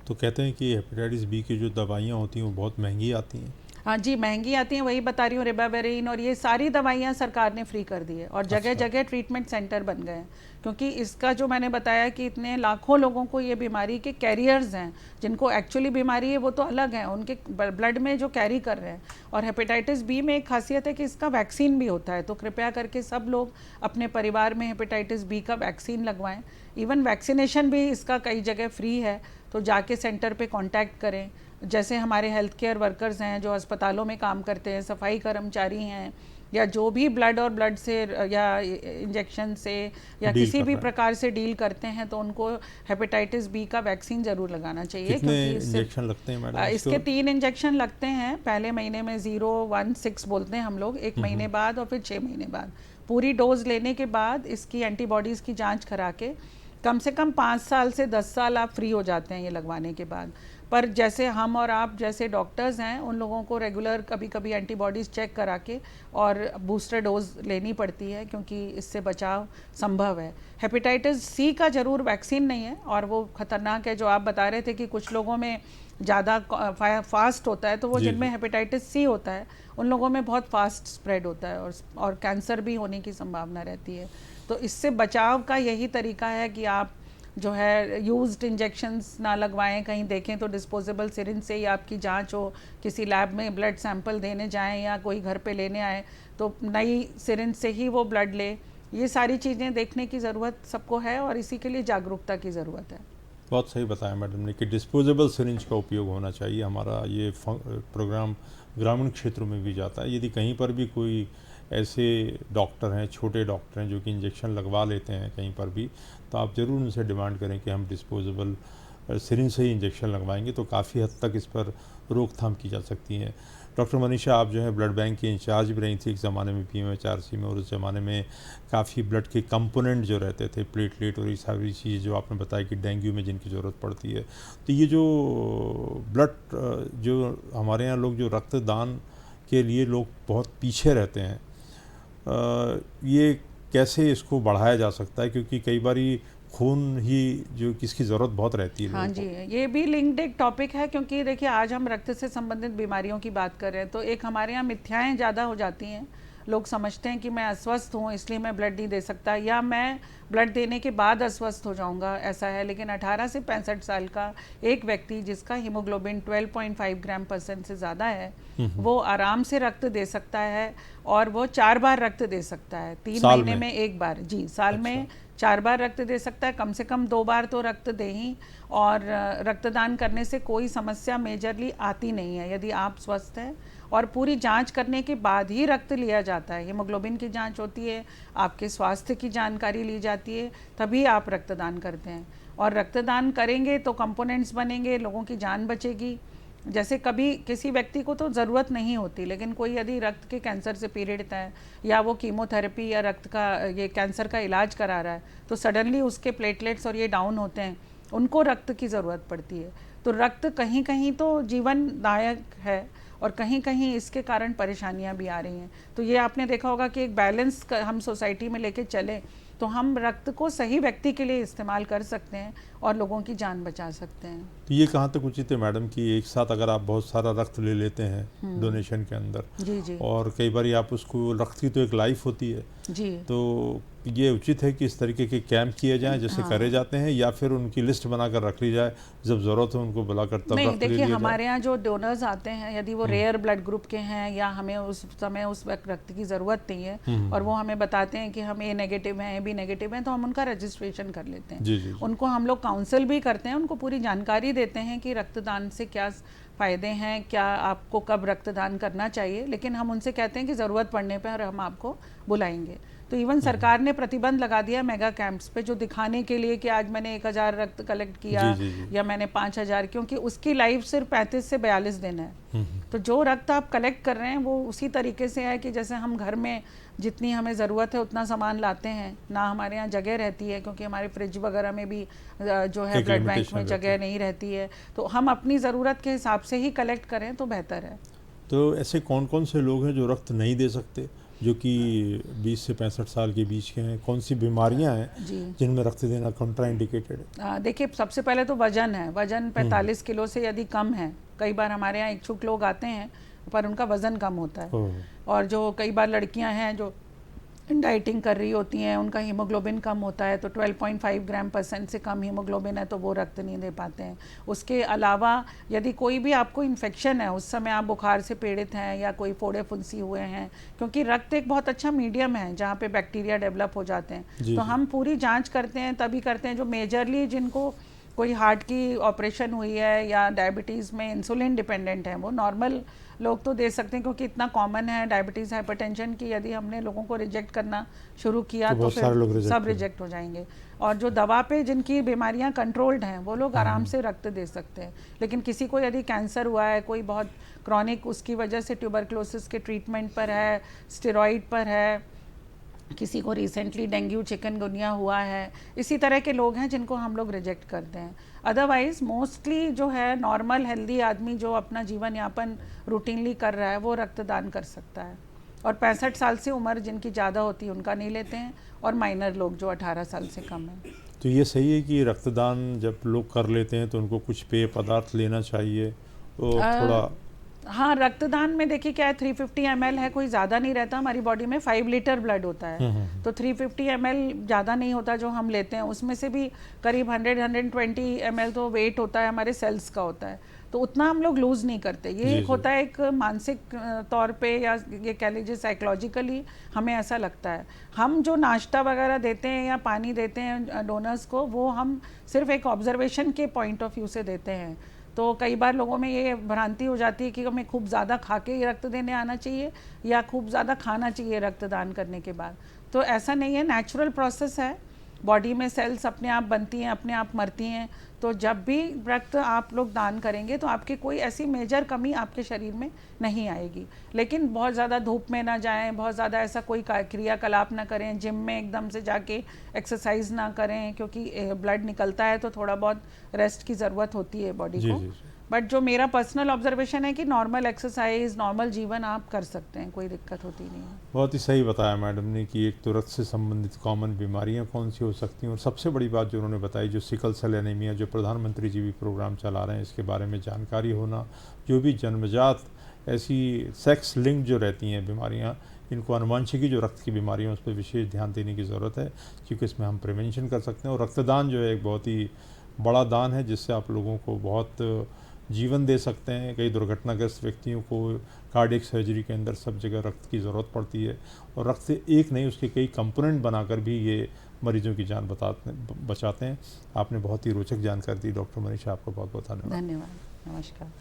तो कहते हैं कि हेपेटाइटिस B की जो दवाइयाँ होती हैं वो बहुत महंगी आती हैं। हाँ जी, महंगी आती हैं, वही बता रही हूँ, रिबाविरिन और ये सारी दवाइयाँ सरकार ने फ्री कर दी है और जगह जगह ट्रीटमेंट सेंटर बन गए हैं, क्योंकि इसका जो मैंने बताया कि इतने लाखों लोगों को ये बीमारी के कैरियर्स हैं, जिनको एक्चुअली बीमारी है वो तो अलग हैं, उनके ब्लड में जो कैरी कर रहे हैं। और हेपेटाइटिस B में एक खासियत है कि इसका वैक्सीन भी होता है, तो कृपया करके सब लोग अपने परिवार में हेपेटाइटिस B का वैक्सीन लगवाएं। इवन वैक्सीनेशन भी इसका कई जगह फ्री है, तो जाके सेंटर पे कांटेक्ट करें। जैसे हमारे हेल्थ केयर वर्कर्स हैं जो अस्पतालों में काम करते हैं, सफाई कर्मचारी हैं, या जो भी ब्लड और ब्लड से या इंजेक्शन से या किसी भी प्रकार से डील करते हैं, तो उनको हेपेटाइटिस B का वैक्सीन जरूर लगाना चाहिए। कितने इंजेक्शन लगते हैं मैडम? इसके 3 इंजेक्शन लगते हैं। पहले महीने में 0, 1, 6 बोलते हैं हम लोग, 1 महीने बाद और फिर 6 महीने बाद। पूरी डोज लेने के बाद इसकी एंटीबॉडीज़ की जाँच करा के कम से कम 5 साल से 10 साल आप फ्री हो जाते हैं ये लगवाने के बाद। पर जैसे हम और आप जैसे डॉक्टर्स हैं, उन लोगों को रेगुलर कभी कभी एंटीबॉडीज़ चेक करा के और बूस्टर डोज लेनी पड़ती है, क्योंकि इससे बचाव संभव है। हेपेटाइटिस C का ज़रूर वैक्सीन नहीं है और वो ख़तरनाक है, जो आप बता रहे थे कि कुछ लोगों में ज़्यादा फास्ट होता है, तो वो जिनमें हेपेटाइटिस C होता है उन लोगों में बहुत फास्ट स्प्रेड होता है और कैंसर भी होने की संभावना रहती है। तो इससे बचाव का यही तरीका है कि आप जो है यूज्ड इंजेक्शंस ना लगवाएं। कहीं देखें तो डिस्पोजेबल सिरिंज से ही आपकी जांच हो, किसी लैब में ब्लड सैंपल देने जाएं या कोई घर पे लेने आए तो नई सिरिंज से ही वो ब्लड ले। ये सारी चीज़ें देखने की ज़रूरत सबको है और इसी के लिए जागरूकता की ज़रूरत है। बहुत सही बताया मैडम ने कि डिस्पोजेबल सिरिंज का उपयोग होना चाहिए। हमारा ये प्रोग्राम ग्रामीण क्षेत्रों में भी जाता है। यदि कहीं पर भी कोई ऐसे डॉक्टर हैं, छोटे डॉक्टर हैं जो कि इंजेक्शन लगवा लेते हैं कहीं पर भी, तो आप ज़रूर उनसे डिमांड करें कि हम डिस्पोजेबल सिरिंज से ही इंजेक्शन लगवाएंगे, तो काफ़ी हद तक इस पर रोकथाम की जा सकती है। डॉक्टर मनीषा, आप जो है ब्लड बैंक की इंचार्ज भी रही थी एक ज़माने में BMHRC में, और उस ज़माने में काफ़ी ब्लड के कंपोनेंट जो रहते थे, प्लेटलेट और ये सारी चीज़ जो आपने बताया कि डेंगू में जिनकी ज़रूरत पड़ती है, तो ये जो ब्लड जो हमारे यहाँ लोग जो रक्तदान के लिए लोग बहुत पीछे रहते हैं, ये कैसे इसको बढ़ाया जा सकता है? क्योंकि कई बारी खून ही जो किसकी ज़रूरत बहुत रहती है। हाँ जी, ये भी लिंक्ड एक टॉपिक है, क्योंकि देखिए आज हम रक्त से संबंधित बीमारियों की बात कर रहे हैं, तो एक हमारे यहाँ मिथ्याएं ज़्यादा हो जाती हैं। लोग समझते हैं कि मैं अस्वस्थ हूँ इसलिए मैं ब्लड नहीं दे सकता, या मैं ब्लड देने के बाद अस्वस्थ हो जाऊँगा, ऐसा है। लेकिन 18 से 65 साल का एक व्यक्ति जिसका हीमोग्लोबिन 12.5 ग्राम % से ज़्यादा है, वो आराम से रक्त दे सकता है, और वो 4 बार रक्त दे सकता है, 3 महीने में 1 बार। जी, साल में 4 बार रक्त दे सकता है, कम से कम 2 बार तो रक्त दे ही। और रक्तदान करने से कोई समस्या मेजरली आती नहीं है यदि आप स्वस्थ हैं, और पूरी जांच करने के बाद ही रक्त लिया जाता है। हीमोग्लोबिन की जांच होती है, आपके स्वास्थ्य की जानकारी ली जाती है, तभी आप रक्तदान करते हैं। और रक्तदान करेंगे तो कंपोनेंट्स बनेंगे, लोगों की जान बचेगी। जैसे कभी किसी व्यक्ति को तो ज़रूरत नहीं होती, लेकिन कोई यदि रक्त के कैंसर से पीड़ित है या वो कीमोथेरेपी या रक्त का ये कैंसर का इलाज करा रहा है, तो सडनली उसके प्लेटलेट्स और ये डाउन होते हैं, उनको रक्त की ज़रूरत पड़ती है। तो रक्त कहीं कहीं तो जीवनदायक है और कहीं कहीं इसके कारण परेशानियां भी आ रही हैं। तो ये आपने देखा होगा कि एक बैलेंस हम सोसाइटी में लेके चले तो हम रक्त को सही व्यक्ति के लिए इस्तेमाल कर सकते हैं और लोगों की जान बचा सकते हैं। तो ये कहाँ तक उचित है मैडम कि एक साथ अगर आप बहुत सारा रक्त ले लेते हैं डोनेशन के अंदर, जी जी, और कई बार आप उसको, रक्त की तो एक लाइफ होती है, जी। तो ये उचित है कि इस तरीके के कैंप किए जाएं जैसे हाँ। करे जाते हैं, या फिर उनकी लिस्ट बनाकर रख ली जाए, जब ज़रूरत हो उनको बुलाकर तब नहीं, रक्त ले देखिए लिया हमारे यहाँ जो डोनर्स आते हैं, यदि वो रेयर ब्लड ग्रुप के हैं या हमें उस समय उस वक्त रक्त की ज़रूरत नहीं है और वो हमें बताते हैं कि हम ए नेगेटिव हैं, ए बी नेगेटिव हैं, तो हम उनका रजिस्ट्रेशन कर लेते हैं। जी जी जी। उनको हम लोग काउंसिल भी करते हैं, उनको पूरी जानकारी देते हैं कि रक्तदान से क्या फ़ायदे हैं, क्या आपको कब रक्तदान करना चाहिए, लेकिन हम उनसे कहते हैं कि ज़रूरत पड़ने पर हम आपको बुलाएंगे। तो इवन सरकार ने प्रतिबंध लगा दिया मेगा कैंप्स पे, जो दिखाने के लिए कि आज मैंने 1000 रक्त कलेक्ट किया जी, जी, जी। या मैंने 5000, क्योंकि उसकी लाइफ सिर्फ 35 से 42 दिन है। तो जो रक्त आप कलेक्ट कर रहे हैं वो उसी तरीके से है कि जैसे हम घर में जितनी हमें ज़रूरत है उतना सामान लाते हैं ना, हमारे यहाँ जगह रहती है क्योंकि हमारे फ्रिज वगैरह में भी जो है एक ब्लड बैंक limitation में रहती जगह है। नहीं रहती है, तो हम अपनी ज़रूरत के हिसाब से ही कलेक्ट करें तो बेहतर है। तो ऐसे कौन कौन से लोग हैं जो रक्त नहीं दे सकते, जो कि 20 से 65 साल के बीच के हैं? कौन सी बीमारियां हैं जी। जिनमें रक्त देना कॉन्ट्राइंडिकेटेड है? देखिए, सबसे पहले तो वजन है। वजन 45 किलो से यदि कम है, कई बार हमारे यहाँ इच्छुक लोग आते हैं पर उनका वजन कम होता है, ओह, और जो कई बार लड़कियां हैं जो डाइटिंग कर रही होती हैं, उनका हीमोग्लोबिन कम होता है, तो 12.5 ग्राम % से कम हीमोग्लोबिन है तो वो रक्त नहीं दे पाते हैं। उसके अलावा यदि कोई भी आपको इन्फेक्शन है, उस समय आप बुखार से पीड़ित हैं या कोई फोड़े फुंसी हुए हैं, क्योंकि रक्त एक बहुत अच्छा मीडियम है जहाँ पे बैक्टीरिया डेवलप हो जाते हैं, जी, तो जी। हम पूरी जांच करते हैं, तभी करते हैं जो मेजरली जिनको कोई हार्ट की ऑपरेशन हुई है या डायबिटीज़ में इंसुलिन डिपेंडेंट है, वो नॉर्मल लोग तो दे सकते हैं क्योंकि इतना कॉमन है डायबिटीज़ हाइपरटेंशन की। यदि हमने लोगों को रिजेक्ट करना शुरू किया तो तो बहुत सारे लोग फिर reject सब करेंगे। रिजेक्ट हो जाएंगे। और जो दवा पे जिनकी बीमारियां कंट्रोल्ड हैं वो लोग आराम से रक्त दे सकते हैं, लेकिन किसी को यदि कैंसर हुआ है, कोई बहुत क्रॉनिक उसकी वजह से ट्यूबरक्लोसिस के ट्रीटमेंट पर है, स्टेरॉइड पर है, किसी को रिसेंटली डेंगू चिकनगुनिया हुआ है, इसी तरह के लोग हैं जिनको हम लोग रिजेक्ट करते हैं। अदरवाइज मोस्टली जो है नॉर्मल हेल्दी आदमी जो अपना जीवन यापन रूटीनली कर रहा है वो रक्तदान कर सकता है। और 65 साल से उम्र जिनकी ज़्यादा होती है उनका नहीं लेते हैं, और माइनर लोग जो 18 साल से कम है। तो ये सही है कि रक्तदान जब लोग कर लेते हैं तो उनको कुछ पेय पदार्थ लेना चाहिए, तो थोड़ा हाँ, रक्तदान में देखिए क्या है, 350 ml है, कोई ज़्यादा नहीं रहता। हमारी बॉडी में 5 लीटर ब्लड होता है, तो 350 ml ज़्यादा नहीं होता जो हम लेते हैं। उसमें से भी करीब 100-120 ml तो वेट होता है हमारे सेल्स का होता है, तो उतना हम लोग लूज़ नहीं करते। ये जी, एक जी। होता है एक मानसिक तौर पे, या ये कह लीजिए साइकोलॉजिकली हमें ऐसा लगता है। हम जो नाश्ता वगैरह देते हैं या पानी देते हैं डोनर्स को, वो हम सिर्फ एक ऑब्जर्वेशन के पॉइंट ऑफ व्यू से देते हैं। तो कई बार लोगों में ये भ्रांति हो जाती है कि हमें खूब ज़्यादा खा के ही रक्त देने आना चाहिए या खूब ज़्यादा खाना चाहिए रक्तदान करने के बाद, तो ऐसा नहीं है। नेचुरल प्रोसेस है, बॉडी में सेल्स अपने आप बनती हैं, अपने आप मरती हैं, तो जब भी रक्त आप लोग दान करेंगे तो आपकी कोई ऐसी मेजर कमी आपके शरीर में नहीं आएगी। लेकिन बहुत ज़्यादा धूप में ना जाएं, बहुत ज़्यादा ऐसा कोई क्रियाकलाप ना करें, जिम में एकदम से जाके एक्सरसाइज ना करें, क्योंकि ब्लड निकलता है तो थोड़ा बहुत रेस्ट की ज़रूरत होती है बॉडी जी, को। जी, जी। बट जो मेरा पर्सनल ऑब्जर्वेशन है कि नॉर्मल एक्सरसाइज, नॉर्मल जीवन आप कर सकते हैं, कोई दिक्कत होती नहीं है। बहुत ही सही बताया मैडम ने कि एक तो रक्त से संबंधित कॉमन बीमारियां कौन सी हो सकती हैं, और सबसे बड़ी बात जो उन्होंने बताई, जो सिकल सेल एनीमिया, जो प्रधानमंत्री जी भी प्रोग्राम चला रहे हैं, इसके बारे में जानकारी होना, जो भी जन्मजात ऐसी सेक्स लिंक जो रहती हैं बीमारियां, इनको अनुवांशिकी जो रक्त की बीमारियां, उस पर विशेष ध्यान देने की ज़रूरत है, क्योंकि इसमें हम प्रिवेंशन कर सकते हैं। और रक्तदान जो है एक बहुत ही बड़ा दान है, जिससे आप लोगों को बहुत जीवन दे सकते हैं। कई दुर्घटनाग्रस्त व्यक्तियों को कार्डियक सर्जरी के अंदर सब जगह रक्त की ज़रूरत पड़ती है, और रक्त से एक नहीं उसके कई कंपोनेंट बनाकर भी ये मरीजों की जान बचाते हैं। आपने बहुत ही रोचक जानकारी दी डॉक्टर मनीषा, आपका बहुत बहुत धन्यवाद। धन्यवाद, नमस्कार।